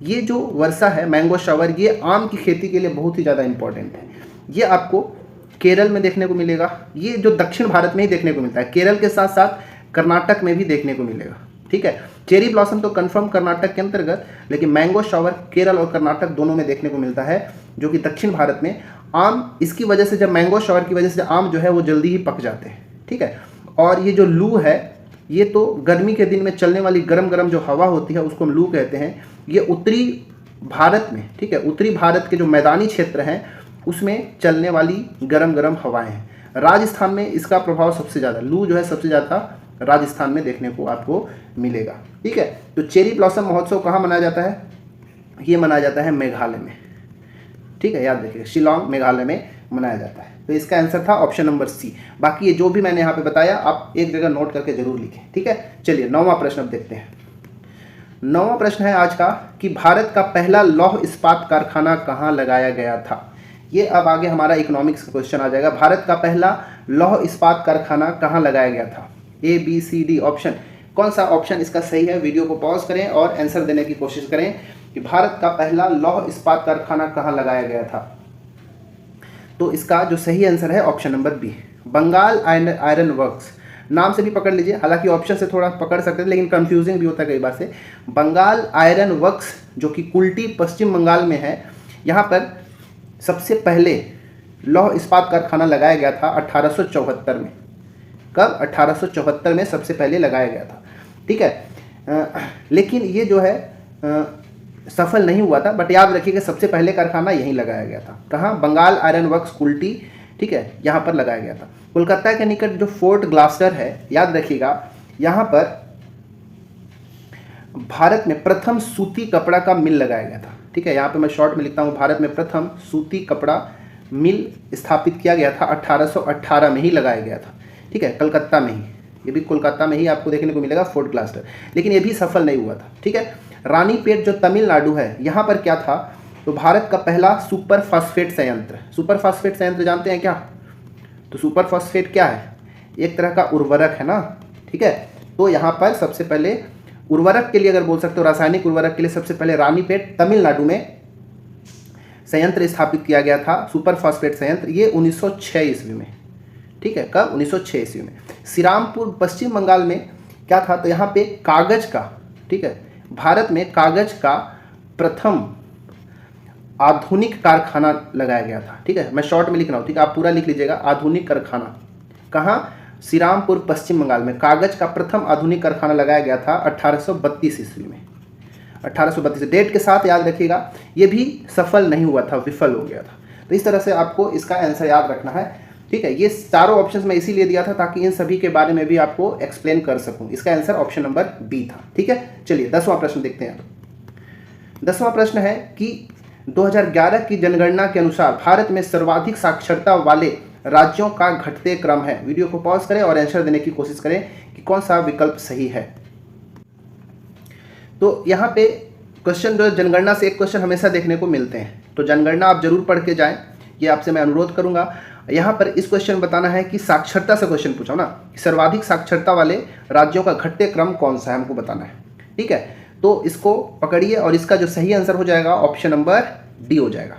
ये जो वर्षा है मैंगो शावर ये आम की खेती के लिए बहुत ही ज़्यादा इंपॉर्टेंट है। ये आपको केरल में देखने को मिलेगा, ये जो दक्षिण भारत में ही देखने को मिलता है, केरल के साथ साथ कर्नाटक में भी देखने को मिलेगा, ठीक है। चेरी ब्लॉसम तो कंफर्म कर्नाटक के अंतर्गत, लेकिन मैंगो शॉवर केरल और कर्नाटक दोनों में देखने को मिलता है, जो कि दक्षिण भारत में। आम इसकी वजह से, जब मैंगो शॉवर की वजह से आम जो है वो जल्दी ही पक जाते हैं, ठीक है। और ये जो लू है, ये तो गर्मी के दिन में चलने वाली गरम गरम जो हवा होती है उसको हम लू कहते हैं। ये उत्तरी भारत में, ठीक है, उत्तरी भारत के जो मैदानी क्षेत्र हैं उसमें चलने वाली गरम गरम हवाएं हैं। राजस्थान में इसका प्रभाव सबसे ज़्यादा, लू जो है सबसे ज़्यादा राजस्थान में देखने को आपको मिलेगा, ठीक है। तो चेरी ब्लॉसम महोत्सव कहाँ मनाया जाता है? ये मनाया जाता है मेघालय में, ठीक है, याद रखिएगा, शिलोंग मेघालय में मनाया जाता है। तो इसका आंसर था ऑप्शन नंबर सी। बाकी ये जो भी मैंने यहाँ पे बताया आप एक जगह नोट करके जरूर लिखें, ठीक है। चलिए 9वां प्रश्न अब देखते हैं। 9वां प्रश्न है आज का कि भारत का पहला लौह इस्पात कारखाना कहाँ लगाया गया था। ये अब आगे हमारा इकोनॉमिक्स का क्वेश्चन आ जाएगा। भारत का पहला लौह इस्पात कारखाना कहाँ लगाया गया था? A B C D option, कौन सा ऑप्शन इसका सही है? वीडियो को पॉज करें और आंसर देने की कोशिश करें कि भारत का पहला लौह इस्पात कारखाना कहाँ लगाया गया था। तो इसका जो सही आंसर है option number B, Bengal Iron Works. नाम से भी पकड़ लीजिए, हालांकि ऑप्शन से थोड़ा पकड़ सकते हैं लेकिन कंफ्यूजिंग भी होता है कई बार से। बंगाल आयरन वर्क्स जो कि कुल्टी पश्चिम बंगाल में है, यहाँ पर सबसे पहले लौह इस्पात कारखाना लगाया गया था 1874 में। कब? 1874 में सबसे पहले लगाया गया था, ठीक है। लेकिन ये जो है सफल नहीं हुआ था, बट याद रखिएगा सबसे पहले कारखाना यहीं लगाया गया था। कहाँ? बंगाल आयरन वर्क्स कुल्टी, ठीक है, यहाँ पर लगाया गया था। कोलकाता के निकट जो फोर्ट ग्लास्टर है, याद रखिएगा, यहाँ पर भारत में प्रथम सूती कपड़ा का मिल लगाया गया था, ठीक है। यहाँ पे मैं शॉर्ट में लिखता हूँ, भारत में प्रथम सूती कपड़ा मिल स्थापित किया गया था, 1818 में ही लगाया गया था, ठीक है, कलकत्ता में ही। ये भी कोलकाता में ही आपको देखने को मिलेगा फोर्ट ग्लास्टर, लेकिन ये भी सफल नहीं हुआ था, ठीक है। रानीपेट जो तमिलनाडु है, यहाँ पर क्या था? तो भारत का पहला सुपर फास्फेट संयंत्र। सुपर फास्फेट संयंत्र जानते हैं क्या? तो सुपर फास्फेट क्या है? एक तरह का उर्वरक है ना, ठीक है। तो यहाँ पर सबसे पहले उर्वरक के लिए अगर बोल सकते हो, रासायनिक उर्वरक के लिए सबसे पहले रानीपेट तमिलनाडु में संयंत्र स्थापित किया गया था, सुपर फास्फेट संयंत्र। ये 1906 ईस्वी में, ठीक है। कब? 1906 ईस्वी में। श्रीरामपुर पश्चिम बंगाल में क्या था? तो यहाँ पे कागज का, ठीक है, भारत में कागज का प्रथम आधुनिक कारखाना लगाया गया था, ठीक है। मैं शॉर्ट में लिख रहा हूँ, ठीक है, आप पूरा लिख लीजिएगा। आधुनिक कारखाना कहाँ? श्रीरामपुर पश्चिम बंगाल में कागज का प्रथम आधुनिक कारखाना लगाया गया था 1832 ईस्वी में। 1832 डेट के साथ याद रखिएगा। ये भी सफल नहीं हुआ था, विफल हो गया था। तो इस तरह से आपको इसका आंसर याद रखना है, ठीक है। ये चारों ऑप्शंस मैं इसीलिए दिया था ताकि इन सभी के बारे में भी आपको एक्सप्लेन कर सकूं। इसका आंसर ऑप्शन नंबर बी था, ठीक है। चलिए 10वां प्रश्न देखते हैं। 10वां प्रश्न है कि 2011 की जनगणना के अनुसार भारत में सर्वाधिक साक्षरता वाले राज्यों का घटते क्रम है। वीडियो को पॉज करें और आंसर देने की कोशिश करें कि कौन सा विकल्प सही है। तो यहाँ पे क्वेश्चन जो जनगणना से एक क्वेश्चन हमेशा देखने को मिलते हैं, तो जनगणना आप जरूर पढ़ के जाएं, ये आपसे मैं अनुरोध करूंगा। यहाँ पर इस क्वेश्चन में बताना है कि साक्षरता से क्वेश्चन पूछा ना, सर्वाधिक साक्षरता वाले राज्यों का घटते क्रम कौन सा है, हमको बताना है, ठीक है। तो इसको पकड़िए और इसका जो सही आंसर हो जाएगा ऑप्शन नंबर डी हो जाएगा,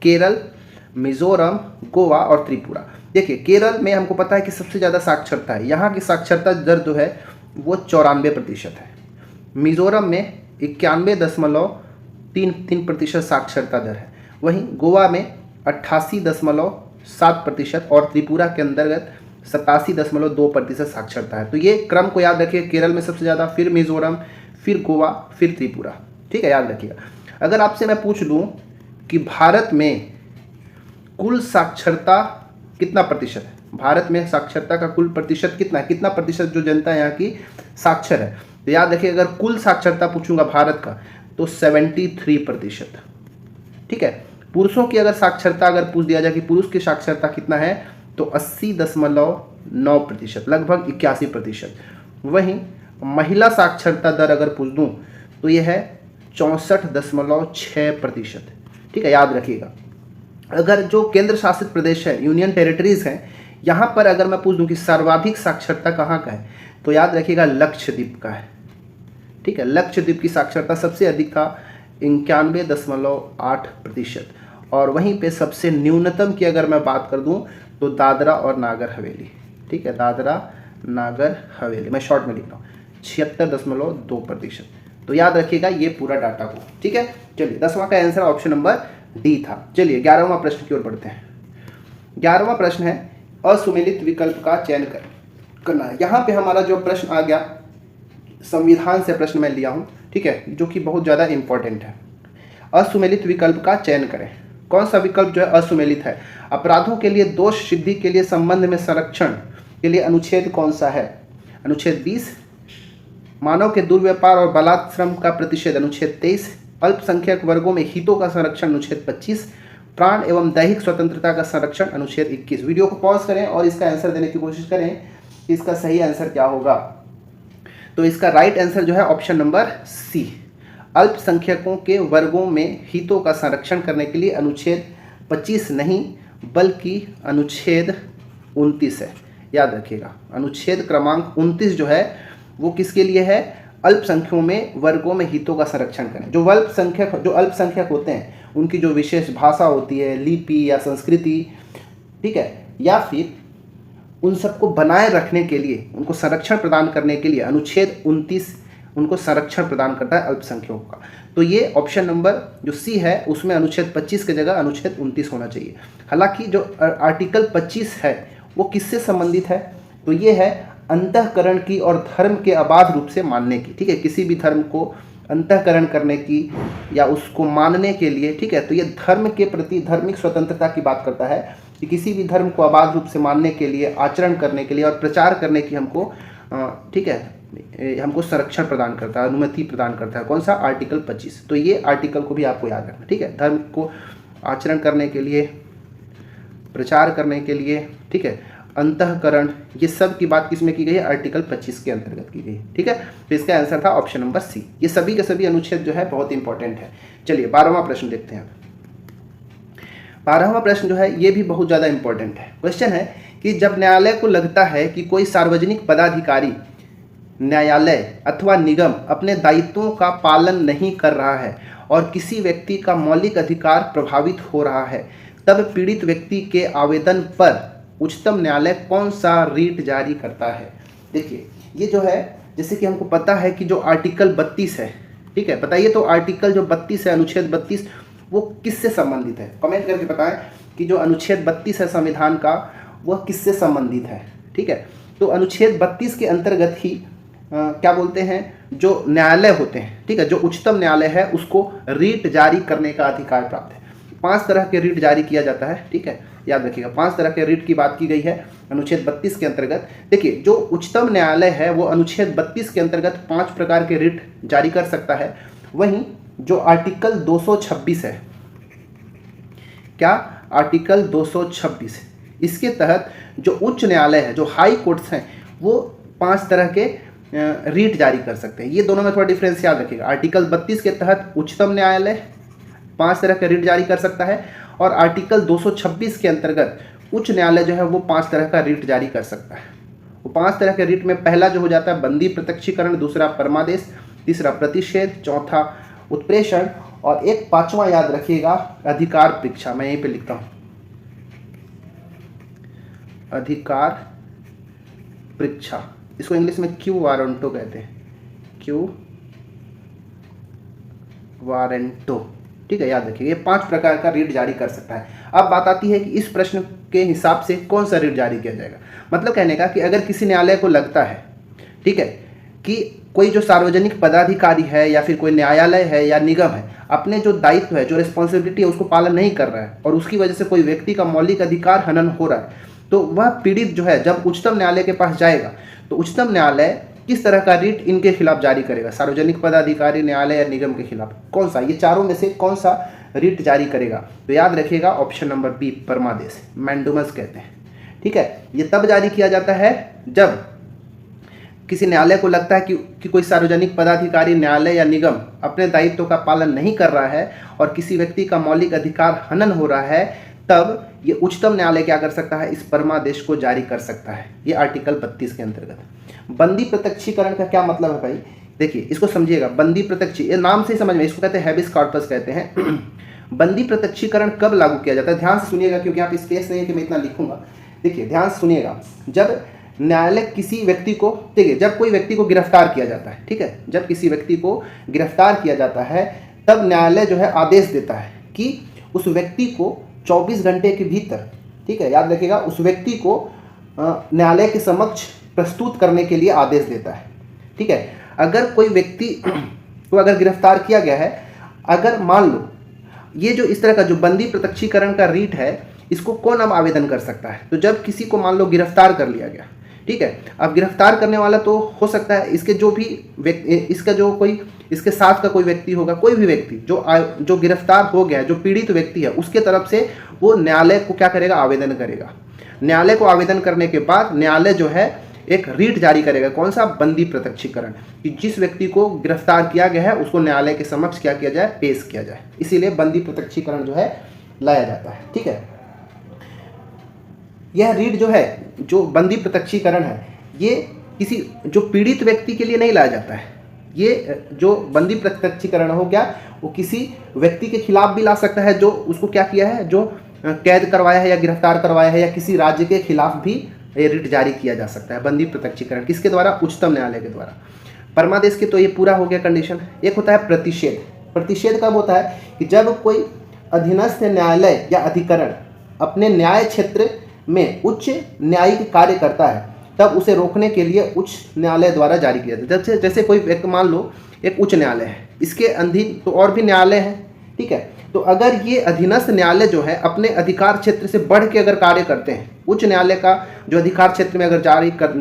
केरल, मिजोरम, गोवा और त्रिपुरा। देखिए केरल में हमको पता है कि सबसे ज़्यादा साक्षरता है, यहाँ की साक्षरता दर जो है वो 94% है। मिजोरम में 91.33% साक्षरता दर है, वहीं गोवा में 88.7% और त्रिपुरा के अंतर्गत 87.2% साक्षरता है। तो ये क्रम को याद रखिए, केरल में सबसे ज़्यादा, फिर मिजोरम, फिर गोवा, फिर त्रिपुरा, ठीक है, याद रखिएगा। अगर आपसे मैं पूछ लूँ कि भारत में कुल साक्षरता कितना प्रतिशत है, भारत में साक्षरता का कुल प्रतिशत कितना है, कितना प्रतिशत जो जनता यहाँ की साक्षर है, तो याद रखिए अगर कुल साक्षरता पूछूंगा भारत का तो 73%, ठीक है। पुरुषों की अगर साक्षरता अगर पूछ दिया जाए कि पुरुष की साक्षरता कितना है तो 80.9%, लगभग 81%। वहीं महिला साक्षरता दर अगर पूछ दूं तो यह है 64.6%, ठीक है, याद रखिएगा। अगर जो केंद्र शासित प्रदेश है, यूनियन टेरिटरीज हैं, यहाँ पर अगर मैं पूछ दूं कि सर्वाधिक साक्षरता कहाँ का है तो याद रखिएगा लक्षद्वीप का है, ठीक है। लक्षद्वीप की साक्षरता सबसे अधिक था 91.8%, और वहीं पे सबसे न्यूनतम की अगर मैं बात कर दूं तो दादरा और नागर हवेली, ठीक है, दादरा नागर हवेली, मैं शॉर्ट में लिख रहा हूँ, 76.2%। तो याद रखिएगा ये पूरा डाटा को, ठीक है। चलिए 10वां का आंसर ऑप्शन नंबर डी था। चलिए 11वां प्रश्न की ओर बढ़ते हैं। 11वां प्रश्न है असुमेलित विकल्प का चयन करना है। यहाँ पे हमारा जो प्रश्न आ गया संविधान से प्रश्न मैं लिया हूँ, ठीक है, जो कि बहुत ज़्यादा इंपॉर्टेंट है। असुमेलित विकल्प का चयन करें। कौन सा विकल्प जो है असुमेलित है? अपराधों के लिए दोष सिद्धि के लिए संबंध में संरक्षण के लिए अनुच्छेद कौन सा है? अनुच्छेद 20। मानव के दुर्व्यापार और बलात्श्रम का प्रतिषेध अनुच्छेद 23। अल्पसंख्यक वर्गों में हितों का संरक्षण अनुच्छेद 25। प्राण एवं दैहिक स्वतंत्रता का संरक्षण अनुच्छेद 21। वीडियो को पॉज करें और इसका आंसर देने की कोशिश करें कि इसका सही आंसर क्या होगा। तो इसका राइट आंसर जो है ऑप्शन नंबर सी, अल्पसंख्यकों के वर्गों में हितों का संरक्षण करने के लिए अनुच्छेद 25 नहीं बल्कि अनुच्छेद 29 है। याद रखिएगा अनुच्छेद क्रमांक 29 जो है वो किसके लिए है? अल्पसंख्यकों में वर्गों में हितों का संरक्षण करें। जो अल्पसंख्यक होते हैं उनकी जो विशेष भाषा होती है, लिपि या संस्कृति, ठीक है, या फिर उन सबको बनाए रखने के लिए उनको संरक्षण प्रदान करने के लिए अनुच्छेद 29 उनको संरक्षण प्रदान करता है अल्पसंख्यकों का। तो ये ऑप्शन नंबर जो सी है उसमें अनुच्छेद 25 की जगह अनुच्छेद 29 होना चाहिए। हालांकि जो आर्टिकल 25 है वो किससे संबंधित है? तो ये है अंतःकरण की और धर्म के अबाध रूप से मानने की, ठीक है, किसी भी धर्म को अंतःकरण करने की या उसको मानने के लिए, ठीक है। तो ये धर्म के प्रति धार्मिक स्वतंत्रता की बात करता है कि किसी भी धर्म को अबाध रूप से मानने के लिए, आचरण करने के लिए और प्रचार करने की हमको, ठीक है, हमको संरक्षण प्रदान करता है, अनुमति प्रदान करता है। कौन सा? आर्टिकल 25। तो ये आर्टिकल को भी आपको याद रखना, ठीक है। धर्म को आचरण करने के लिए, प्रचार करने के लिए, ठीक है, अंतःकरण, ये सब की बात किसमें की गई है? आर्टिकल 25 के अंतर्गत की गई, ठीक है। तो इसका आंसर था ऑप्शन नंबर सी। ये सभी के सभी अनुच्छेद जो है बहुत इंपॉर्टेंट है। चलिए 12वां प्रश्न देखते हैं। 12वां प्रश्न जो है ये भी बहुत ज़्यादा इंपॉर्टेंट है। क्वेश्चन है कि जब न्यायालय को लगता है कि कोई सार्वजनिक पदाधिकारी, न्यायालय अथवा निगम अपने दायित्वों का पालन नहीं कर रहा है और किसी व्यक्ति का मौलिक अधिकार प्रभावित हो रहा है, तब पीड़ित व्यक्ति के आवेदन पर उच्चतम न्यायालय कौन सा रीट जारी करता है? देखिए ये जो है, जैसे कि हमको पता है कि जो आर्टिकल 32 है, ठीक है, बताइए तो आर्टिकल जो 32 है, अनुच्छेद 32, वो किससे संबंधित है? कमेंट करके बताएं कि जो अनुच्छेद 32 है संविधान का वह किससे संबंधित है, ठीक है। तो अनुच्छेद 32 के अंतर्गत ही क्या बोलते हैं, जो न्यायालय होते हैं, ठीक है, जो उच्चतम न्यायालय है उसको रीट जारी करने का अधिकार प्राप्त है। 5 तरह के रीट जारी किया जाता है, ठीक है, याद रखिएगा 5 तरह के रीट की बात की गई है अनुच्छेद 32 के अंतर्गत। देखिए जो उच्चतम न्यायालय है वो अनुच्छेद 32 के अंतर्गत 5 प्रकार के रीट जारी कर सकता है। वहीं जो आर्टिकल 226 है, क्या? आर्टिकल 226, इसके तहत जो उच्च न्यायालय है, जो हाई कोर्ट्स हैं, वो 5 तरह के रीट जारी कर सकते हैं। ये दोनों में थोड़ा डिफरेंस याद रखिएगा। आर्टिकल 32 के तहत उच्चतम न्यायालय 5 तरह के रीट जारी कर सकता है और आर्टिकल 226 के अंतर्गत उच्च न्यायालय जो है वो 5 तरह का रीट जारी कर सकता है। वो 5 तरह के रीट में पहला जो हो जाता है बंदी प्रत्यक्षीकरण, दूसरा परमादेश, तीसरा प्रतिषेध, चौथा उत्प्रेषण और एक 5वां याद रखिएगा अधिकार परीक्षा। मैं यहीं पे लिखता हूँ, अधिकार परीक्षा, इसको इंग्लिश में क्यू वारंटो कहते हैं, क्यू वारंटो, ठीक है, याद रखिए। ये 5 प्रकार का रीट जारी कर सकता है। अब बात आती है कि इस प्रश्न के हिसाब से कौन सा रीट जारी किया जाएगा। मतलब कहने का कि अगर किसी न्यायालय को लगता है, ठीक है, कि कोई जो सार्वजनिक पदाधिकारी है या फिर कोई न्यायालय है या निगम है अपने जो दायित्व है, जो रिस्पॉन्सिबिलिटी है उसको पालन नहीं कर रहा है और उसकी वजह से कोई व्यक्ति का मौलिक अधिकार हनन हो रहा है, तो वह पीड़ित जो है जब उच्चतम न्यायालय के पास जाएगा तो उच्चतम न्यायालय किस तरह का रीट इनके खिलाफ जारी करेगा? सार्वजनिक पदाधिकारी, न्यायालय या निगम के खिलाफ कौन सा, ये चारों में से कौन सा रीट जारी करेगा? तो याद रखिएगा ऑप्शन नंबर बी, परमादेश, मैंडुमस कहते हैं, ठीक है। ये तब जारी किया जाता है जब किसी न्यायालय को लगता है कि कोई सार्वजनिक पदाधिकारी, न्यायालय या निगम अपने दायित्व का पालन नहीं कर रहा है और किसी व्यक्ति का मौलिक अधिकार हनन हो रहा है, तब ये उच्चतम न्यायालय क्या कर सकता है? इस परमादेश को जारी कर सकता है। ये आर्टिकल 32 के अंतर्गत। बंदी प्रत्यक्षीकरण का क्या मतलब है भाई? देखिए इसको समझिएगा। बंदी प्रत्यक्षी, ये नाम से ही समझ में, इसको कहते हैं हैबिस कॉर्पस कहते हैं। बंदी प्रत्यक्षीकरण कब लागू किया जाता है? ध्यान से सुनिएगा क्योंकि यहाँ पे स्पेस नहीं है कि मैं इतना लिखूंगा। देखिए ध्यान से सुनिएगा। जब न्यायालय किसी व्यक्ति को, देखिए जब कोई व्यक्ति को गिरफ्तार किया जाता है, ठीक है, जब किसी व्यक्ति को गिरफ्तार किया जाता है तब न्यायालय जो है आदेश देता है कि उस व्यक्ति को 24 घंटे के भीतर, ठीक है, याद रखिएगा, उस व्यक्ति को न्यायालय के समक्ष प्रस्तुत करने के लिए आदेश देता है, ठीक है। अगर कोई व्यक्ति को अगर गिरफ्तार किया गया है, अगर मान लो ये जो इस तरह का जो बंदी प्रत्यक्षीकरण का रीट है, इसको कौन अब आवेदन कर सकता है? तो जब किसी को मान लो गिरफ्तार कर लिया गया, ठीक है, अब गिरफ्तार करने वाला तो हो सकता है इसके जो भी इसका जो कोई इसके साथ का कोई व्यक्ति होगा, कोई भी व्यक्ति जो गिरफ्तार हो गया है, जो पीड़ित व्यक्ति है, उसके तरफ से वो न्यायालय को क्या करेगा? आवेदन करेगा। न्यायालय को आवेदन करने के बाद न्यायालय जो है एक रीट जारी करेगा, कौन सा? बंदी प्रत्यक्षीकरण, कि जिस व्यक्ति को गिरफ्तार किया गया है उसको न्यायालय के समक्ष क्या किया जाए? पेश किया जाए। इसीलिए बंदी प्रत्यक्षीकरण जो है लाया जाता है, ठीक है। यह रीट जो है, जो बंदी प्रत्यक्षीकरण है, ये किसी जो पीड़ित व्यक्ति के लिए नहीं लाया जाता है। ये जो बंदी प्रत्यक्षीकरण हो गया वो किसी व्यक्ति के खिलाफ भी ला सकता है जो उसको क्या किया है, जो कैद करवाया है या गिरफ्तार करवाया है, या किसी राज्य के खिलाफ भी ये रीट जारी किया जा सकता है। बंदी प्रत्यक्षीकरण किसके द्वारा? उच्चतम न्यायालय के द्वारा। परमादेश के तो ये पूरा हो गया कंडीशन। एक होता है प्रतिषेध। प्रतिषेध कब होता है? कि जब कोई अधीनस्थ न्यायालय या अधिकरण अपने न्याय क्षेत्र में उच्च न्यायिक कार्य करता है तब उसे रोकने के लिए उच्च न्यायालय द्वारा जारी किया जाता है। जैसे कोई व्यक्ति, मान लो एक उच्च न्यायालय है, इसके अधीन तो और भी न्यायालय हैं, ठीक है, तो अगर ये अधीनस्थ न्यायालय जो है अपने अधिकार क्षेत्र से बढ़ के अगर कार्य करते हैं, उच्च न्यायालय का जो अधिकार क्षेत्र में अगर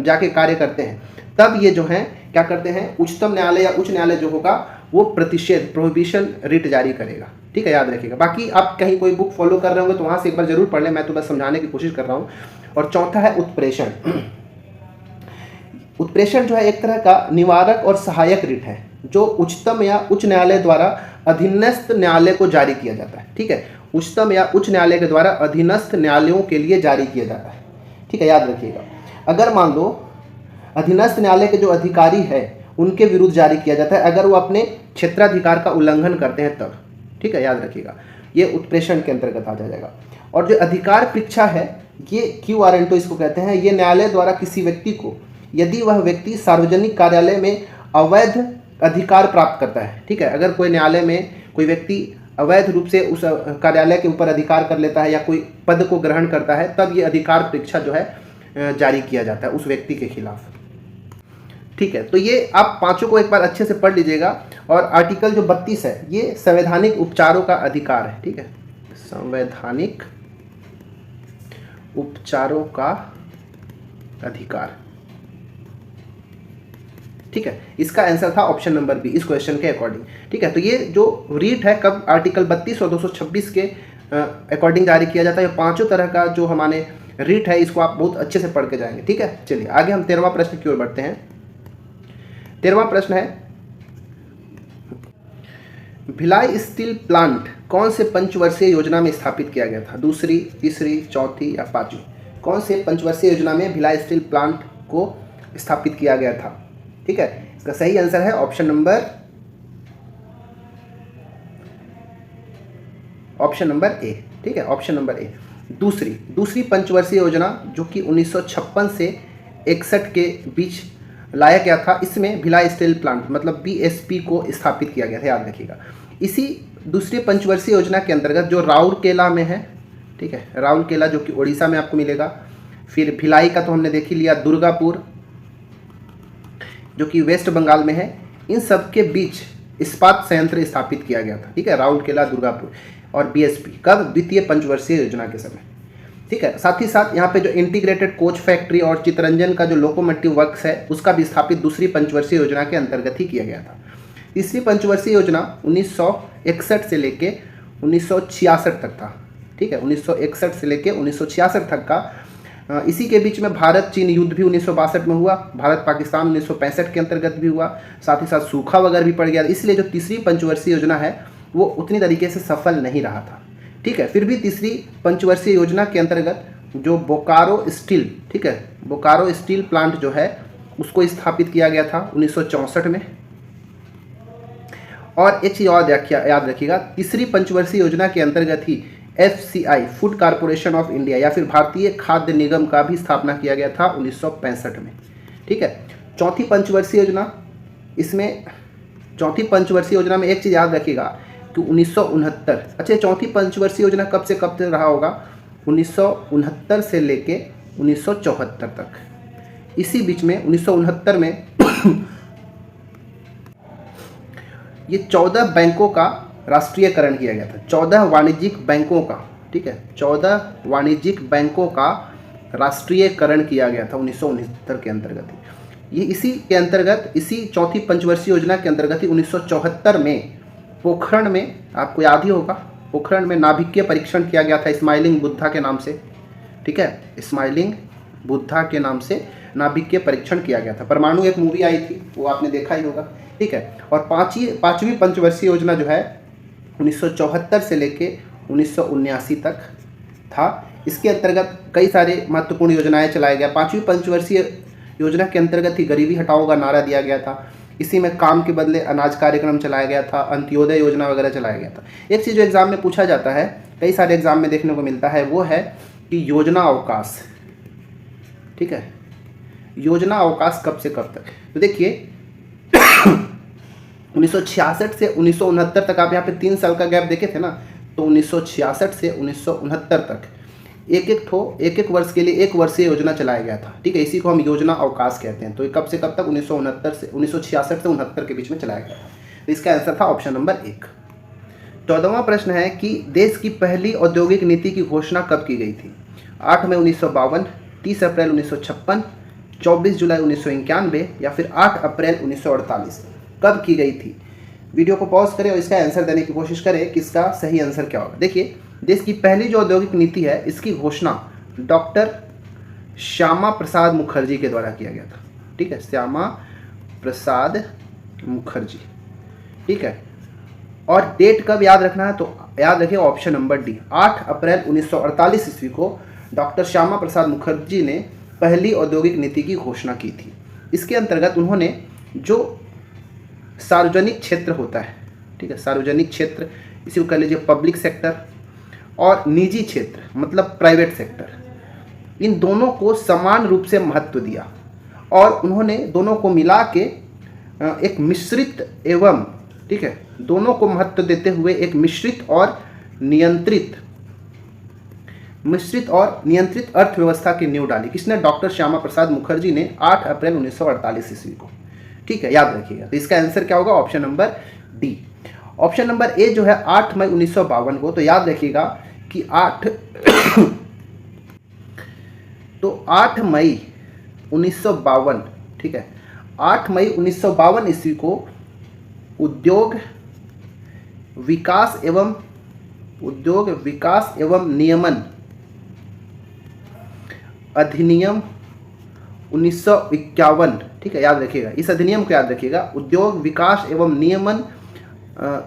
जाके कार्य करते हैं, तब ये जो है क्या करते हैं? उच्चतम न्यायालय या उच्च न्यायालय जो होगा वो प्रतिषेध, प्रोहिबिशन रीट जारी करेगा, ठीक है, याद रखिएगा। बाकी आप कहीं कोई बुक फॉलो कर रहे होंगे तो वहाँ से एक बार जरूर पढ़ लें, मैं तो बस समझाने की कोशिश कर रहा हूँ। और चौथा है उत्प्रेषण। उत्प्रेषण जो है एक तरह का निवारक और सहायक रीट है जो उच्चतम या उच्च न्यायालय द्वारा अधीनस्थ न्यायालय को जारी किया जाता है, ठीक है, उच्चतम या उच्च न्यायालय के द्वारा अधीनस्थ न्यायालयों के लिए जारी किया जाता है, ठीक है, याद रखिएगा। अगर मान लो अधीनस्थ न्यायालय के जो अधिकारी है उनके विरुद्ध जारी किया जाता है अगर वो अपने क्षेत्राधिकार का उल्लंघन करते हैं तब, ठीक है, याद रखिएगा, ये उत्प्रेषण के अंतर्गत आ जाएगा। और जो अधिकार परीक्षा है, ये क्यू वारंटो इसको कहते हैं, ये न्यायालय द्वारा किसी व्यक्ति को, यदि वह व्यक्ति सार्वजनिक कार्यालय में अवैध अधिकार प्राप्त करता है, ठीक है, अगर कोई न्यायालय में कोई व्यक्ति अवैध रूप से उस कार्यालय के ऊपर अधिकार कर लेता है या कोई पद को ग्रहण करता है, तब ये अधिकार परीक्षा जो है जारी किया जाता है उस व्यक्ति के खिलाफ, ठीक है। तो ये आप पांचों को एक बार अच्छे से पढ़ लीजिएगा। और आर्टिकल जो 32 है ये संवैधानिक उपचारों का अधिकार है, ठीक है, संवैधानिक उपचारों का अधिकार, ठीक है, इसका आंसर था ऑप्शन नंबर बी इस क्वेश्चन के अकॉर्डिंग, ठीक है। तो ये जो रीट है कब आर्टिकल 32 और 226 के अकॉर्डिंग जारी किया जाता है। ये पांचों तरह का जो हमारे रीट है इसको आप बहुत अच्छे से पढ़ के जाएंगे, ठीक है। चलिए आगे हम 13वां प्रश्न की ओर बढ़ते हैं। 13वां प्रश्न है, भिलाई स्टील प्लांट कौन से पंचवर्षीय योजना में स्थापित किया गया था? दूसरी, तीसरी, चौथी या पांचवी? कौन से पंचवर्षीय योजना में भिलाई स्टील प्लांट को स्थापित किया गया था? ठीक है, इसका सही आंसर है ऑप्शन नंबर ए, ठीक है, ऑप्शन नंबर ए। दूसरी पंचवर्षीय योजना जो कि 1956 से 61 के बीच लाया गया था, इसमें भिलाई स्टील प्लांट मतलब बीएसपी को स्थापित किया गया था, याद रखिएगा। इसी दूसरी पंचवर्षीय योजना के अंतर्गत जो राउरकेला में है, ठीक है, राउरकेला जो कि उड़ीसा में आपको मिलेगा, फिर भिलाई का तो हमने देख ही लिया, दुर्गापुर जो कि वेस्ट बंगाल में है, इन सब के बीच इस्पात संयंत्र स्थापित किया गया था, ठीक है, राउरकेला, दुर्गापुर और बीएसपी कब? द्वितीय पंचवर्षीय योजना के समय, ठीक है। साथ ही साथ यहाँ पे जो इंटीग्रेटेड कोच फैक्ट्री और चितरंजन का जो लोकोमोटिव वर्क्स है उसका भी स्थापित दूसरी पंचवर्षीय योजना के अंतर्गत ही किया गया था। तीसरी पंचवर्षीय योजना 1961 से लेके 1966 तक था, ठीक है, 1961 से लेके 1966 तक का। इसी के बीच में भारत चीन युद्ध भी 1962 में हुआ, भारत पाकिस्तान 1965 के अंतर्गत भी हुआ, साथ ही साथ सूखा वगैरह भी पड़ गया, इसलिए जो तीसरी पंचवर्षीय योजना है वो उतनी तरीके से सफल नहीं रहा था, ठीक है। फिर भी तीसरी पंचवर्षीय योजना के अंतर्गत जो बोकारो स्टील, ठीक है, बोकारो स्टील प्लांट जो है उसको स्थापित किया गया था 1964 में। और एक चीज़ और याद रखिएगा, तीसरी पंचवर्षीय योजना के अंतर्गत ही FCI food corporation of India या फिर भारतीय खाद्य निगम का भी स्थापना किया गया था 1965 में। ठीक है। चौथी पंचवर्षीय योजना, इसमें चौथी पंचवर्षीय योजना में एक चीज़ याद रखिएगा कि 1969, अच्छा चौथी पंचवर्षीय योजना कब से कब तक रहा होगा? 1969 से लेके 1974 तक। इसी बीच में 1969 में ये 14 बैंकों का राष्ट्रीयकरण किया गया था, 14 वाणिज्यिक बैंकों का। ठीक है, 14 वाणिज्यिक बैंकों का राष्ट्रीयकरण किया गया था 1969 के अंतर्गत। ये इसी के अंतर्गत, इसी चौथी पंचवर्षीय योजना के अंतर्गत ही 1974 में पोखरण में, आपको याद ही होगा, पोखरण में नाभिकीय परीक्षण किया गया था स्माइलिंग बुद्धा के नाम से। ठीक है, स्माइलिंग बुद्धा के नाम से नाभिकीय परीक्षण किया गया था। परमाणु एक मूवी आई थी, वो आपने देखा ही होगा। ठीक है, और पांचवी पंचवर्षीय योजना जो है 1974 से लेके 1979 तक था। इसके अंतर्गत कई सारे महत्वपूर्ण योजनाएं चलाए गए। पांचवी पंचवर्षीय योजना के अंतर्गत ही गरीबी हटाओ का नारा दिया गया था। इसी में काम के बदले अनाज कार्यक्रम चलाया गया था, अंत्योदय योजना वगैरह चलाया गया था। एक चीज़ जो एग्जाम में पूछा जाता है, कई सारे एग्जाम में देखने को मिलता है, वो है कि योजना अवकाश। ठीक है, योजना अवकाश कब से कब तक? तो देखिए 1966 से 1969 तक, आप यहाँ पे 3 साल का गैप देखे थे ना, तो 1966 से 1969 तक एक एक वर्ष के लिए 1 वर्षीय योजना चलाया गया था। ठीक है, इसी को हम योजना अवकाश कहते हैं। तो ये कब से कब तक? 1969 से 1966 के बीच में चलाया गया। तो इसका आंसर था ऑप्शन नंबर 1। 14वां प्रश्न है कि देश की पहली औद्योगिक नीति की घोषणा कब की गई थी? 8 मई 1952, 30 अप्रैल 1956, 24 जुलाई 1991 या फिर 8 अप्रैल 1948? कब की गई थी? वीडियो को पॉज करें और इसका आंसर देने की कोशिश करें कि इसका सही आंसर क्या होगा। देखिए, देश की पहली जो औद्योगिक नीति है, इसकी घोषणा डॉक्टर श्यामा प्रसाद मुखर्जी के द्वारा किया गया था। ठीक है, श्यामा प्रसाद मुखर्जी। ठीक है, और डेट कब याद रखना है? तो याद रखिए ऑप्शन नंबर डी, 8 अप्रैल 1948 ईस्वी को डॉक्टर श्यामा प्रसाद मुखर्जी ने पहली औद्योगिक नीति की घोषणा की थी। इसके अंतर्गत उन्होंने जो सार्वजनिक क्षेत्र होता है, ठीक है, सार्वजनिक क्षेत्र, इसी को कह लीजिए पब्लिक सेक्टर, और निजी क्षेत्र मतलब प्राइवेट सेक्टर, इन दोनों को समान रूप से महत्व दिया और उन्होंने दोनों को मिला के एक मिश्रित एवं, ठीक है, दोनों को महत्व देते हुए एक मिश्रित और नियंत्रित अर्थव्यवस्था की नींव डाली। किसने? डॉक्टर श्यामा प्रसाद मुखर्जी ने 8 अप्रैल 1948 ईस्वी को। ठीक है, याद रखिएगा। तो इसका आंसर क्या होगा? Option number D. Option number A जो है 8 मई 1952 को, तो याद रखिएगा कि 8 मई 1952, ठीक है, 8 मई 1952 ईस्वी को उद्योग विकास एवं नियमन अधिनियम 1951, ठीक है, याद रखिएगा, इस अधिनियम को याद रखिएगा। उद्योग विकास एवं नियमन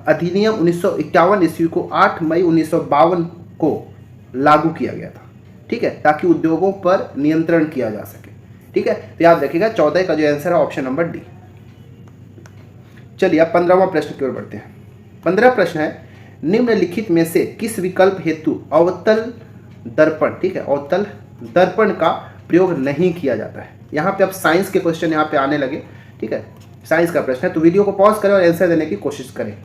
अधिनियम 1951 ईस्वी को 8 मई 1952 को लागू किया गया था। ठीक है, ताकि उद्योगों पर नियंत्रण किया जा सके। ठीक है, तो याद रखिएगा 14 का जो आंसर है ऑप्शन नंबर डी। चलिए अब 15वां प्रश्न की ओर बढ़ते हैं। 15 प्रश्न है, निम्नलिखित में से किस विकल्प हेतु अवतल दर्पण, ठीक है, अवतल दर्पण का प्रयोग नहीं किया जाता है? यहाँ पे अब साइंस के क्वेश्चन यहाँ पे आने लगे। ठीक है, साइंस का प्रश्न है, तो वीडियो को पॉज करें और आंसर देने की कोशिश करें।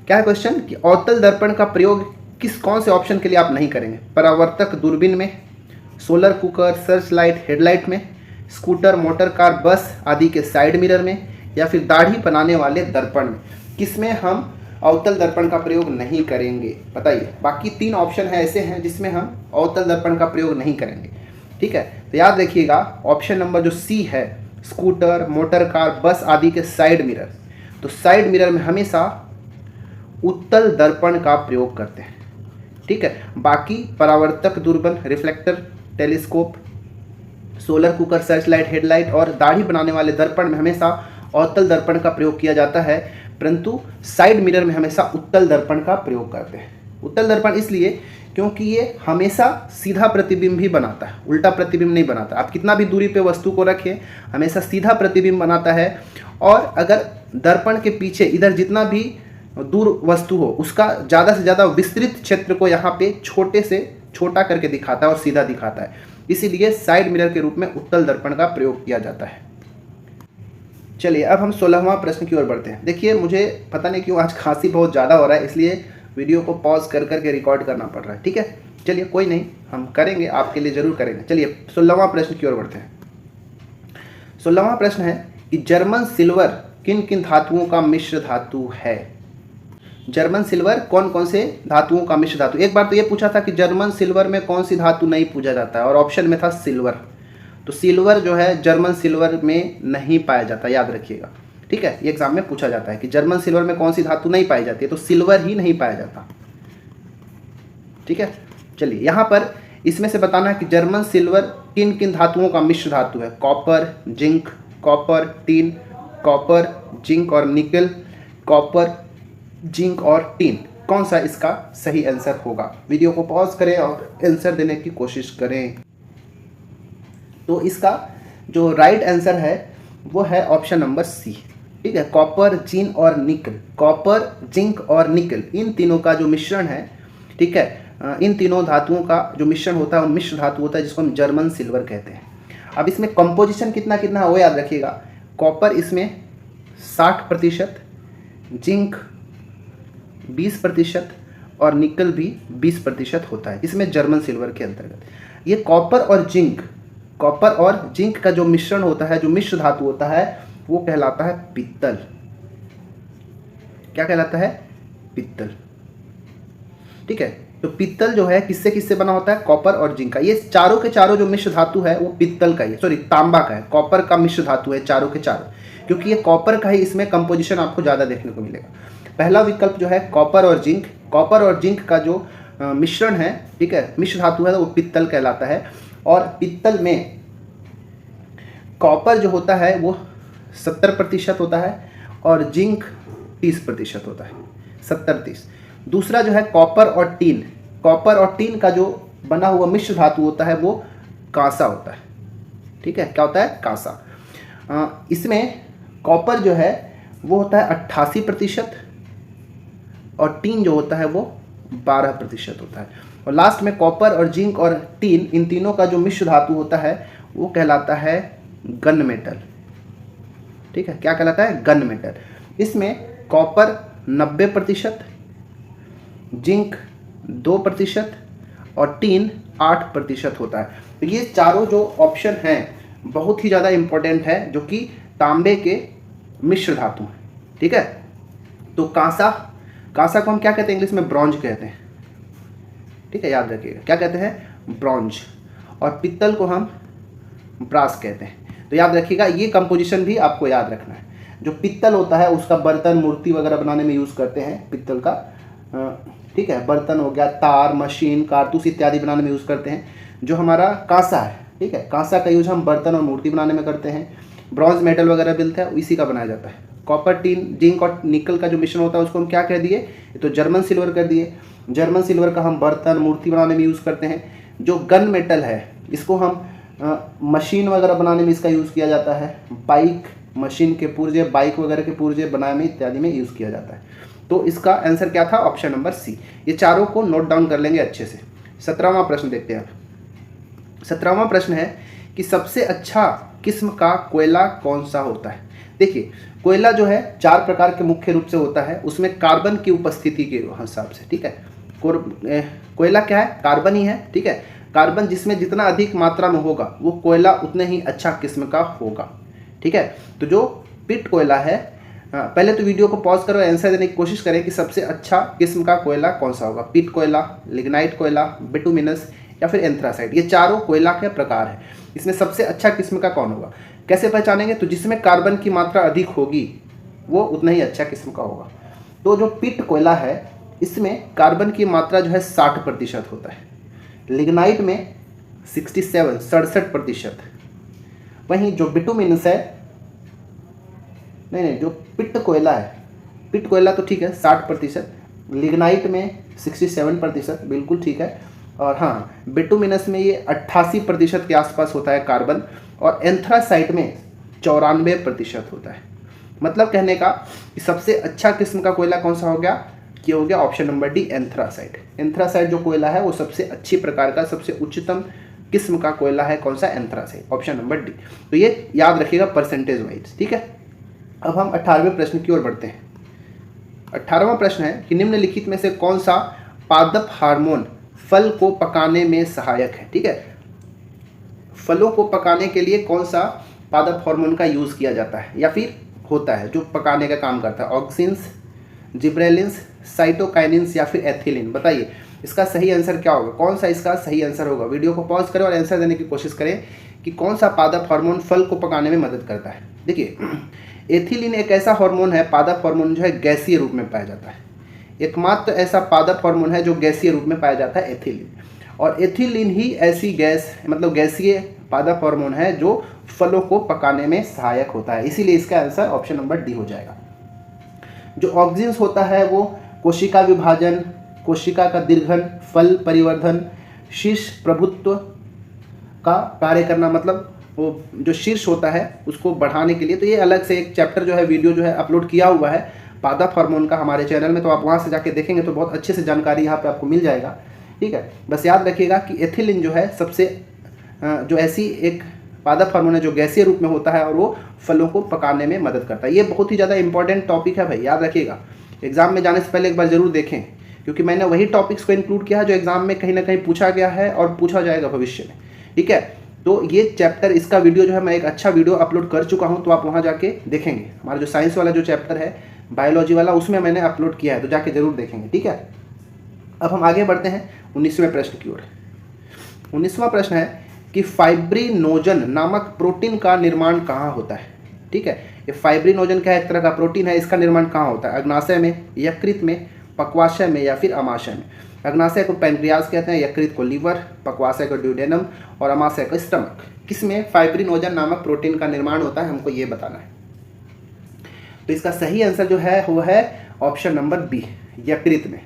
क्या है क्वेश्चन कि अवतल दर्पण का प्रयोग कौन से ऑप्शन के लिए आप नहीं करेंगे? परावर्तक दूरबीन में, solar cooker, search light, headlight में, स्कूटर, मोटर कार, बस आदि के साइड मिरर में, या फिर दाढ़ी बनाने वाले दर्पण में? किसमें हम अवतल दर्पण का प्रयोग नहीं करेंगे बताइए? बाकी 3 ऑप्शन है ऐसे हैं जिसमें हम अवतल दर्पण का प्रयोग नहीं करेंगे। ठीक है, तो याद रखिएगा ऑप्शन नंबर जो सी है, स्कूटर, मोटर कार, बस आदि के साइड मिरर। तो साइड मिरर में हमेशा उत्तल दर्पण का प्रयोग करते हैं। ठीक है, बाकी परावर्तक दूरबीन, reflector, telescope, solar cooker, search light, headlight और दाढ़ी बनाने वाले दर्पण में हमेशा अवतल दर्पण का प्रयोग किया जाता है, परंतु साइड मिरर में हमेशा उत्तल दर्पण का प्रयोग करते हैं। उत्तल दर्पण इसलिए क्योंकि ये हमेशा सीधा प्रतिबिंब ही बनाता है, उल्टा प्रतिबिंब नहीं बनाता। आप कितना भी दूरी पे वस्तु को रखें, हमेशा सीधा प्रतिबिंब बनाता है। और अगर दर्पण के पीछे इधर जितना भी दूर वस्तु हो उसका ज़्यादा से ज़्यादा विस्तृत क्षेत्र को यहाँ पे छोटे से छोटा करके दिखाता है और सीधा दिखाता है, इसीलिए साइड मिरर के रूप में उत्तल दर्पण का प्रयोग किया जाता है। चलिए अब हम 16वां प्रश्न की ओर बढ़ते हैं। देखिए मुझे पता नहीं क्यों आज खांसी बहुत ज़्यादा हो रहा है, इसलिए वीडियो को पॉज कर करके रिकॉर्ड करना पड़ रहा है। ठीक है, चलिए कोई नहीं, हम करेंगे, आपके लिए ज़रूर करेंगे। चलिए 16वां प्रश्न की ओर बढ़ते हैं। 16वां प्रश्न है कि जर्मन सिल्वर किन किन धातुओं का मिश्र धातु है। जर्मन सिल्वर कौन कौन से धातुओं का मिश्र धातु। एक बार तो ये पूछा था कि जर्मन सिल्वर में कौन सी धातु नहीं पूजा जाता है, और ऑप्शन में था सिल्वर। तो सिल्वर जो है जर्मन सिल्वर में नहीं पाया जाता, याद रखिएगा। ठीक है, ये एग्जाम में पूछा जाता है कि जर्मन सिल्वर में कौन सी धातु नहीं पाई जाती है, तो सिल्वर ही नहीं पाया जाता। ठीक है, चलिए यहाँ पर इसमें से बताना है कि जर्मन सिल्वर किन किन धातुओं का मिश्र धातु है। Copper, zinc, copper, tin, copper, zinc और निकल, कॉपर, जिंक और टीन। कौन सा इसका सही आंसर होगा। वीडियो को पॉज करें और आंसर देने की कोशिश करें। तो इसका जो राइट आंसर है वो है ऑप्शन नंबर सी। ठीक है, कॉपर, जिन और निकल। कॉपर, जिंक और निकल, इन तीनों का जो मिश्रण है, ठीक है, इन तीनों धातुओं का जो मिश्रण होता है वो मिश्र धातु होता है, जिसको हम जर्मन सिल्वर कहते हैं। अब इसमें कंपोजिशन कितना कितना है वो याद रखिएगा। कॉपर इसमें 60%, जिंक 20% और निकल भी 20% होता है इसमें जर्मन सिल्वर के अंतर्गत। ये कॉपर और जिंक का जो मिश्रण होता है, जो मिश्र धातु होता है, वो कहलाता है पित्तल। क्या कहलाता है? पित्तल। ठीक है, तो पित्तल जो है किससे किससे बना होता है? कॉपर और जिंक का। ये चारों के चारों जो मिश्र धातु है वो पित्तल का ही, सॉरी तांबा का है। कॉपर का मिश्र धातु है चारों के चारों, क्योंकि ये कॉपर का ही इसमें कंपोजिशन आपको ज़्यादा देखने को मिलेगा। पहला विकल्प जो है कॉपर और जिंक का जो मिश्रण है, ठीक है, मिश्र धातु है, वो पित्तल कहलाता है। और पित्तल में कॉपर जो होता है वो 70% होता है और जिंक 30% होता है, 70-30। दूसरा जो है कॉपर और टीन का जो बना हुआ मिश्र धातु होता है वो कांसा होता है। ठीक है, क्या होता है? कांसा। इसमें कॉपर जो है वो होता है 88% और टीन जो होता है वो 12% होता है। और लास्ट में कॉपर और जिंक और टीन, इन तीनों का जो मिश्र धातु होता है वो कहलाता है गन मेटल। ठीक है, क्या कहलाता है? Gun metal. इसमें कॉपर 90%, जिंक 2% और टीन 8% होता है। तो ये चारों जो ऑप्शन हैं बहुत ही ज़्यादा इम्पोर्टेंट है, जो कि तांबे के मिश्र धातु हैं। ठीक है, तो कांसा को हम क्या कहते हैं? इंग्लिश में ब्रॉन्ज कहते हैं। ठीक है, याद रखिएगा, क्या कहते हैं? ब्रॉन्ज। और पित्तल को हम ब्रास कहते हैं। तो याद रखिएगा, ये कंपोजिशन भी आपको याद रखना है। जो पित्तल होता है उसका बर्तन, मूर्ति वगैरह बनाने में यूज़ करते हैं पित्तल का। ठीक है, बर्तन हो गया, तार, मशीन, कारतूस इत्यादि बनाने में यूज़ करते हैं। जो हमारा कांसा है, ठीक है, कांसा का यूज हम बर्तन और मूर्ति बनाने में करते हैं। ब्रॉन्ज मेटल वगैरह मिलता है, इसी का बनाया जाता है। कॉपर, टीन, जिंक और निकल का जो मिश्रण होता है उसको हम क्या कह दिए? तो जर्मन सिल्वर कर दिए। जर्मन सिल्वर का हम बर्तन, मूर्ति बनाने में यूज़ करते हैं। जो गन मेटल है इसको हम मशीन वगैरह बनाने में इसका यूज़ किया जाता है। बाइक, मशीन के पुर्जे, बाइक वगैरह के पुर्जे बनाने में इत्यादि में यूज़ किया जाता है। तो इसका आंसर क्या था? Option number C. ये चारों को नोट डाउन कर लेंगे अच्छे से। 17वां प्रश्न देखते हैं। 17वां प्रश्न है कि सबसे अच्छा किस्म का कोयला कौन सा होता है। देखिए, कोयला जो है 4 प्रकार के मुख्य रूप से होता है, उसमें कार्बन की उपस्थिति के हिसाब से। ठीक है, कोयला क्या है? कार्बन ही है। ठीक है, कार्बन जिसमें जितना अधिक मात्रा में होगा वो कोयला उतने ही अच्छा किस्म का होगा। ठीक है, तो जो पिट कोयला है, पहले तो वीडियो को पॉज करो, आंसर देने की कोशिश करें कि सबसे अच्छा किस्म का कोयला कौन सा होगा। पिट कोयला, लिग्नाइट कोयला, बिटुमिनस या फिर एंथ्रासाइट। ये चारों कोयला के प्रकार है। इसमें सबसे अच्छा किस्म का कौन होगा? कैसे पहचानेंगे? तो जिसमें कार्बन की मात्रा अधिक होगी वो उतना ही अच्छा किस्म का होगा। तो जो पिट कोयला है इसमें कार्बन की मात्रा जो है 60% होता है। लिग्नाइट में 67% वहीं जो बिटुमिनस है, नहीं, जो पिट कोयला है, पिट कोयला तो ठीक है 60%, लिग्नाइट में 67% बिल्कुल ठीक है। और हाँ, बिटुमिनस में ये 88% के आसपास होता है कार्बन, और एंथ्रासाइट में 94% होता है। मतलब कहने का कि सबसे अच्छा किस्म का कोयला कौन सा हो गया, ये हो गया option number D, anthracite. Anthracite जो कोयला है वो सबसे अच्छी प्रकार का, सबसे उच्चतम किस्म का कोयला है, कौन सा, एंथ्रासाइट, ऑप्शन नंबर डी। तो ये याद रखिएगा परसेंटेज वाइज, ठीक है। अब हम 18वें प्रश्न की ओर बढ़ते हैं। 18वां प्रश्न है कि निम्नलिखित में से कौन सा पादप हार्मोन फल को पकाने में सहायक है, ठीक है। फलों को पकाने के लिए कौन सा पादप हार्मोन का यूज़ किया जाता है या फिर होता है जो पकाने का काम करता है, ऑक्सिन्स, जिब्रेलिन्स, साइटोकाइनिन्स या फिर एथिलीन। बताइए इसका सही आंसर क्या होगा, कौन सा इसका सही आंसर होगा। वीडियो को पॉज करें और आंसर देने की कोशिश करें कि कौन सा पादप हार्मोन फल को पकाने में मदद करता है। देखिए एथिलीन एक ऐसा हार्मोन है, पादप हार्मोन जो है गैसीय रूप में पाया जाता है। एकमात्र ऐसा पादप हार्मोन है जो गैसीय रूप में पाया जाता है, एथिलीन। और एथिलीन ही ऐसी गैस मतलब गैसीय पादप हार्मोन है जो फलों को पकाने में सहायक होता है, इसीलिए इसका आंसर ऑप्शन नंबर डी हो जाएगा। जो ऑक्सिन्स होता है वो कोशिका विभाजन, कोशिका का दीर्घन, फल परिवर्धन, शीर्ष प्रभुत्व का कार्य करना, मतलब वो जो शीर्ष होता है उसको बढ़ाने के लिए। तो ये अलग से एक चैप्टर जो है, वीडियो जो है अपलोड किया हुआ है पादप हार्मोन का हमारे चैनल में, तो आप वहाँ से जाके देखेंगे तो बहुत अच्छे से जानकारी यहाँ पे आपको मिल जाएगा, ठीक है। बस याद रखिएगा कि एथिलीन जो है सबसे जो ऐसी एक पादप हार्मोन है जो गैसीय रूप में होता है और वो फलों को पकाने में मदद करता है। ये बहुत ही ज़्यादा इंपॉर्टेंट टॉपिक है भाई, याद रखिएगा। एग्जाम में जाने से पहले एक बार जरूर देखें, क्योंकि मैंने वही टॉपिक्स को इंक्लूड किया है जो एग्जाम में कहीं ना कहीं पूछा गया है और पूछा जाएगा भविष्य में, ठीक है। तो ये चैप्टर, इसका वीडियो जो है मैं एक अच्छा वीडियो अपलोड कर चुका हूँ, तो आप वहाँ जाके देखेंगे। हमारा जो साइंस वाला जो चैप्टर है, बायोलॉजी वाला, उसमें मैंने अपलोड किया है, तो जाके जरूर देखेंगे, ठीक है। अब हम आगे बढ़ते हैं 19वें प्रश्न की ओर। 19वां प्रश्न है कि फाइब्रिनोजन नामक प्रोटीन का निर्माण कहाँ होता है, ठीक है। ये फाइब्रिनोजन क्या एक तरह का प्रोटीन है, इसका निर्माण कहाँ होता है, अग्नाशय में, यकृत में, पक्वाशय में या फिर अमाशय में। अग्नाशय को पैंक्रियाज कहते हैं, यकृत को लीवर, पक्वाशय को ड्यूडेनम और अमाशय को स्टमक। किसमें फाइब्रिनोजन नामक प्रोटीन का निर्माण होता है, हमको ये बताना है। तो इसका सही आंसर जो है वो है ऑप्शन नंबर बी, यकृत में।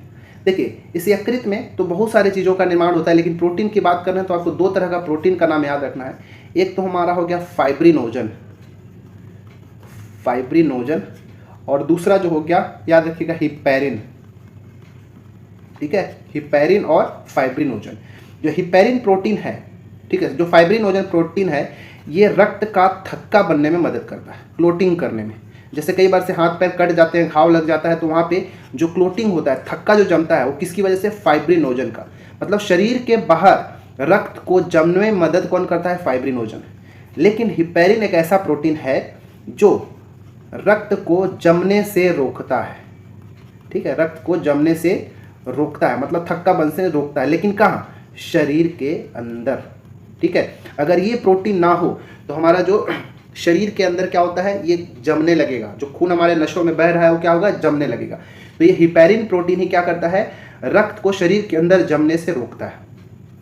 देखिए इस यकृत में तो बहुत सारी चीज़ों का निर्माण होता है, लेकिन प्रोटीन की बात कर रहे हैं तो आपको दो तरह का प्रोटीन का नाम याद रखना है। एक तो हमारा हो गया फाइब्रिनोजन, और दूसरा जो हो गया याद रखिएगा हिपैरिन, ठीक है। हिपैरिन और फाइब्रिनोजन। जो हिपैरिन प्रोटीन है, ठीक है, जो फाइब्रिनोजन प्रोटीन है, ये रक्त का थक्का बनने में मदद करता है, क्लोटिंग करने में। जैसे कई बार से हाथ पैर कट जाते हैं, घाव लग जाता है, तो वहाँ पे जो क्लोटिंग होता है, थक्का जो जमता है, वो किसकी वजह से, फाइब्रिनोजन का। मतलब शरीर के बाहर रक्त को जमने में मदद कौन करता है, फाइब्रिनोजन। लेकिन हिपैरिन एक ऐसा प्रोटीन है जो रक्त को जमने से रोकता है, ठीक है, रक्त को जमने से रोकता है, मतलब थक्का बनने से रोकता है, लेकिन कहाँ, शरीर के अंदर, ठीक है। अगर ये प्रोटीन ना हो तो हमारा जो शरीर के अंदर क्या होता है, ये जमने लगेगा, जो खून हमारे नसों में बह रहा है वो क्या होगा, जमने लगेगा। तो ये हिपैरिन प्रोटीन ही क्या करता है, रक्त को शरीर के अंदर जमने से रोकता है।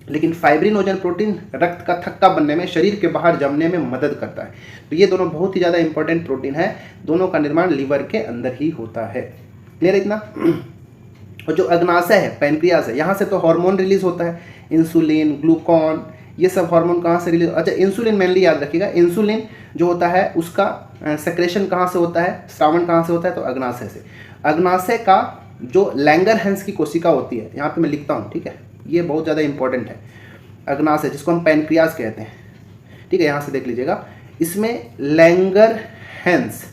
लेकिन फाइब्रिनोजन प्रोटीन रक्त का थक्का बनने में, शरीर के बाहर जमने में मदद करता है। तो ये दोनों बहुत ही ज़्यादा इंपॉर्टेंट प्रोटीन है, दोनों का निर्माण लीवर के अंदर ही होता है। क्लियर है इतना। और जो अग्नाशय है, पैंक्रियाज है, यहाँ से तो हार्मोन रिलीज होता है, इंसुलिन, ग्लूकॉन, ये सब हार्मोन कहाँ से रिलीज। अच्छा इंसुलिन मेनली याद रखिएगा, इंसुलिन जो होता है उसका सेक्रेशन कहाँ से होता है, स्रावण कहाँ से होता है, तो अग्नाशय से। अग्नाशय का जो लैंगरहैंस की कोशिका होती है, यहाँ पे मैं लिखता हूँ, ठीक है, ये बहुत ज़्यादा इंपॉर्टेंट है। अग्नाशय जिसको हम पैनक्रियाज कहते हैं, ठीक है, यहाँ से देख लीजिएगा, इसमें लैंगरहैंस,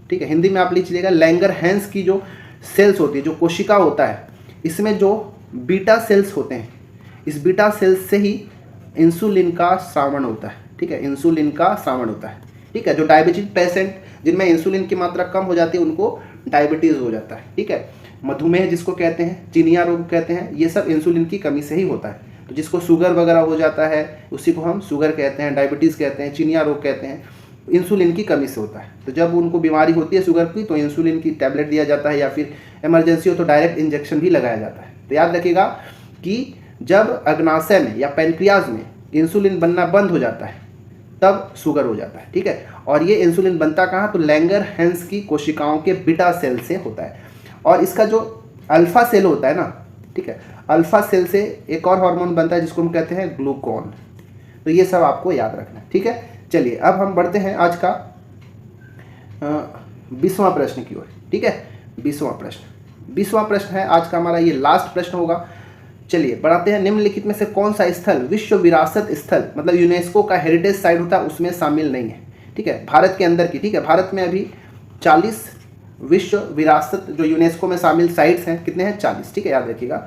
ठीक है, हिंदी में आप लिख लीजिएगा, लैंगरहैंस की जो सेल्स होती है, जो कोशिका होता है, इसमें जो बीटा सेल्स होते हैं, इस बीटा सेल्स से ही इंसुलिन का स्रावण होता है, ठीक है, इंसुलिन का स्रावण होता है, ठीक है। जो डायबिटीज पेशेंट जिनमें इंसुलिन की मात्रा कम हो जाती है उनको डायबिटीज़ हो जाता है, ठीक है। मधुमेह जिसको कहते हैं, चिनिया रोग कहते हैं, ये सब इंसुलिन की कमी से ही होता है। तो जिसको शुगर वगैरह हो जाता है उसी को हम शुगर कहते हैं, डायबिटीज़ कहते हैं, चिनिया रोग कहते हैं, इंसुलिन की कमी से होता है। तो जब उनको बीमारी होती है शुगर की, तो इंसुलिन की टैबलेट दिया जाता है, या फिर इमरजेंसी हो तो डायरेक्ट इंजेक्शन भी लगाया जाता है। तो याद रखिएगा कि जब अग्नाशय में या पैनक्रियाज में इंसुलिन बनना बंद हो जाता है तब शुगर हो जाता है, ठीक है। और ये इंसुलिन बनता कहाँ, तो लैंगरहैंस की कोशिकाओं के बीटा सेल से होता है। और इसका जो अल्फा सेल होता है ना, ठीक है, अल्फा सेल से एक और हार्मोन बनता है जिसको हम कहते हैं ग्लूकॉन। तो ये सब आपको याद रखना है, ठीक है। चलिए अब हम बढ़ते हैं आज का 20वां प्रश्न की ओर। ठीक है, 20वां प्रश्न है आज का हमारा, ये लास्ट प्रश्न होगा। चलिए बढ़ाते हैं। निम्नलिखित में से कौन सा स्थल विश्व विरासत स्थल, मतलब यूनेस्को का हेरिटेज साइट होता है, उसमें शामिल नहीं है? ठीक है, भारत के अंदर की। ठीक है, भारत में अभी 40 विश्व विरासत जो यूनेस्को में शामिल साइट्स हैं, कितने हैं? 40। ठीक है, याद रखिएगा।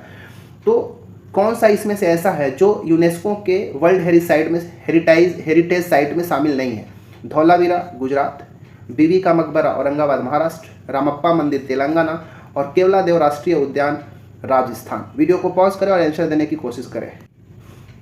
तो कौन सा इसमें से ऐसा है जो यूनेस्को के वर्ल्ड हेरिटेज साइट में शामिल नहीं है? धौलावीरा गुजरात, बीबी का मकबरा औरंगाबाद महाराष्ट्र, रामप्पा मंदिर तेलंगाना और केवलादेव राष्ट्रीय उद्यान राजस्थान। वीडियो को पॉज करें और आंसर देने की कोशिश करें।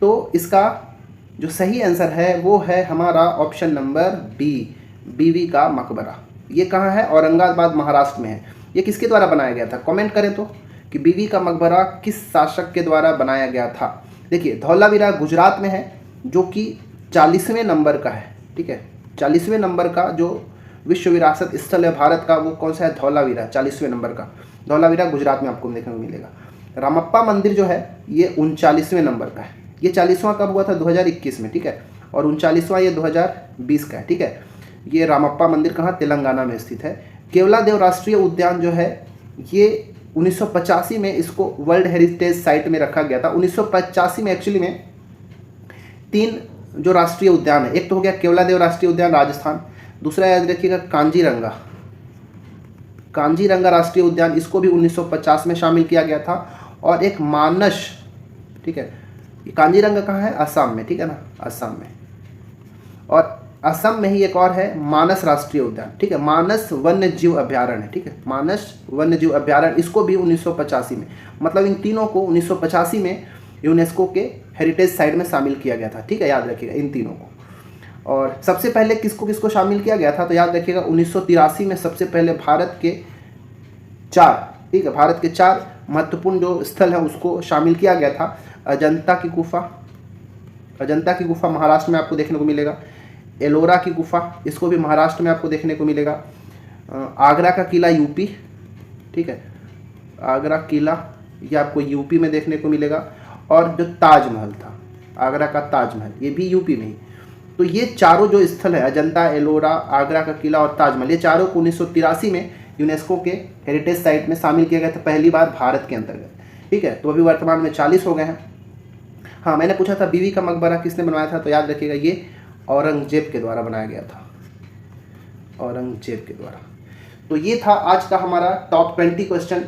तो इसका जो सही आंसर है वो है हमारा ऑप्शन नंबर बी, बीबी का मकबरा। ये कहाँ है? औरंगाबाद महाराष्ट्र में है। ये किसके द्वारा बनाया गया था? कमेंट करें तो कि बीबी का मकबरा किस शासक के द्वारा बनाया गया था। देखिए, धौलावीरा गुजरात में है जो कि 40वें नंबर का है। ठीक है, 40वें नंबर का जो विश्व विरासत स्थल है भारत का, वो कौन सा है? धौलावीरा, 40वें नंबर का धौलावीरा गुजरात में आपको देखने को मिलेगा। रामप्पा मंदिर जो है ये 39वें नंबर का है। ये 40वां कब हुआ था? 2021 में। ठीक है, और 39वां ये 2020 का है। ठीक है, ये रामप्पा मंदिर कहाँ? तेलंगाना में स्थित है। केवलादेव राष्ट्रीय उद्यान जो है ये 1985 में इसको वर्ल्ड हेरिटेज साइट में रखा गया था। 1985 में एक्चुअली में 3 जो राष्ट्रीय उद्यान है, एक तो हो गया केवलादेव राष्ट्रीय उद्यान राजस्थान, दूसरा याद रखिएगा कांजीरंगा राष्ट्रीय उद्यान, इसको भी 1950 में शामिल किया गया था, और एक मानस। ठीक है, कांजीरंगा कहाँ है? असम में। ठीक है ना, असम में। और असम में ही एक और है मानस राष्ट्रीय उद्यान। ठीक है, मानस वन्य जीव अभ्यारण्य है। ठीक है, मानस वन्य जीव अभ्यारण्य, इसको भी 1985 में, मतलब इन तीनों को 1985 में यूनेस्को के हेरिटेज साइट में शामिल किया गया था। ठीक है, याद रखिएगा इन तीनों को। और सबसे पहले किसको शामिल किया गया था? तो याद रखिएगा 1983 में सबसे पहले भारत के 4 महत्वपूर्ण जो स्थल है उसको शामिल किया गया था। अजंता की गुफा महाराष्ट्र में आपको देखने को मिलेगा। एलोरा की गुफा, इसको भी महाराष्ट्र में आपको देखने को मिलेगा। आगरा का किला यूपी। ठीक है, आगरा किला ये आपको यूपी में देखने को मिलेगा। और जो ताजमहल था, आगरा का ताजमहल, ये भी यूपी में ही। तो ये चारों जो स्थल है, अजंता, एलोरा, आगरा का किला और ताजमहल, ये चारों को 1983 में यूनेस्को के हेरिटेज साइट में शामिल किया गया था, पहली बार भारत के अंतर्गत। ठीक है, तो अभी वर्तमान में 40 हो गए हैं। हाँ, मैंने पूछा था बीबी का मकबरा किसने बनवाया था, तो याद रखिएगा ये औरंगजेब के द्वारा बनाया गया था, औरंगजेब के द्वारा। तो ये था आज का हमारा टॉप 20 क्वेश्चन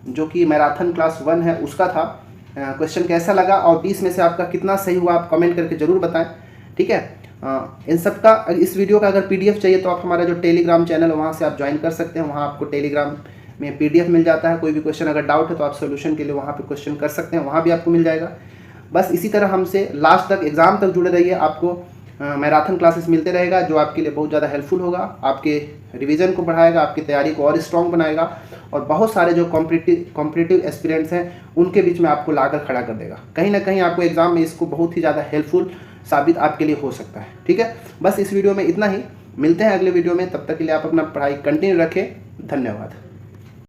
जो कि मैराथन क्लास 1 है उसका था। क्वेश्चन कैसा लगा और 20 में से आपका कितना सही हुआ आप कमेंट करके ज़रूर बताएं। ठीक है, इन सब का, इस वीडियो का अगर PDF चाहिए तो आप हमारा जो टेलीग्राम चैनल है वहाँ से आप ज्वाइन कर सकते हैं। वहाँ आपको टेलीग्राम में PDF मिल जाता है। कोई भी क्वेश्चन अगर डाउट है तो आप सोल्यूशन के लिए वहाँ पे क्वेश्चन कर सकते हैं, वहाँ भी आपको मिल जाएगा। बस इसी तरह हमसे लास्ट तक, एग्ज़ाम तक जुड़े रहिए। आपको मैराथन क्लासेस मिलते रहेगा जो आपके लिए बहुत ज़्यादा हेल्पफुल होगा, आपके रिवीजन को बढ़ाएगा, आपकी तैयारी को और स्ट्रॉन्ग बनाएगा, और बहुत सारे जो कॉम्पिटिटिव एस्पिरेंट्स हैं उनके बीच में आपको लाकर खड़ा कर देगा। कहीं ना कहीं आपको एग्जाम में इसको बहुत ही ज़्यादा हेल्पफुल साबित आपके लिए हो सकता है। ठीक है, बस इस वीडियो में इतना ही। मिलते हैं अगले वीडियो में, तब तक के लिए आप अपना पढ़ाई कंटिन्यू रखें। धन्यवाद।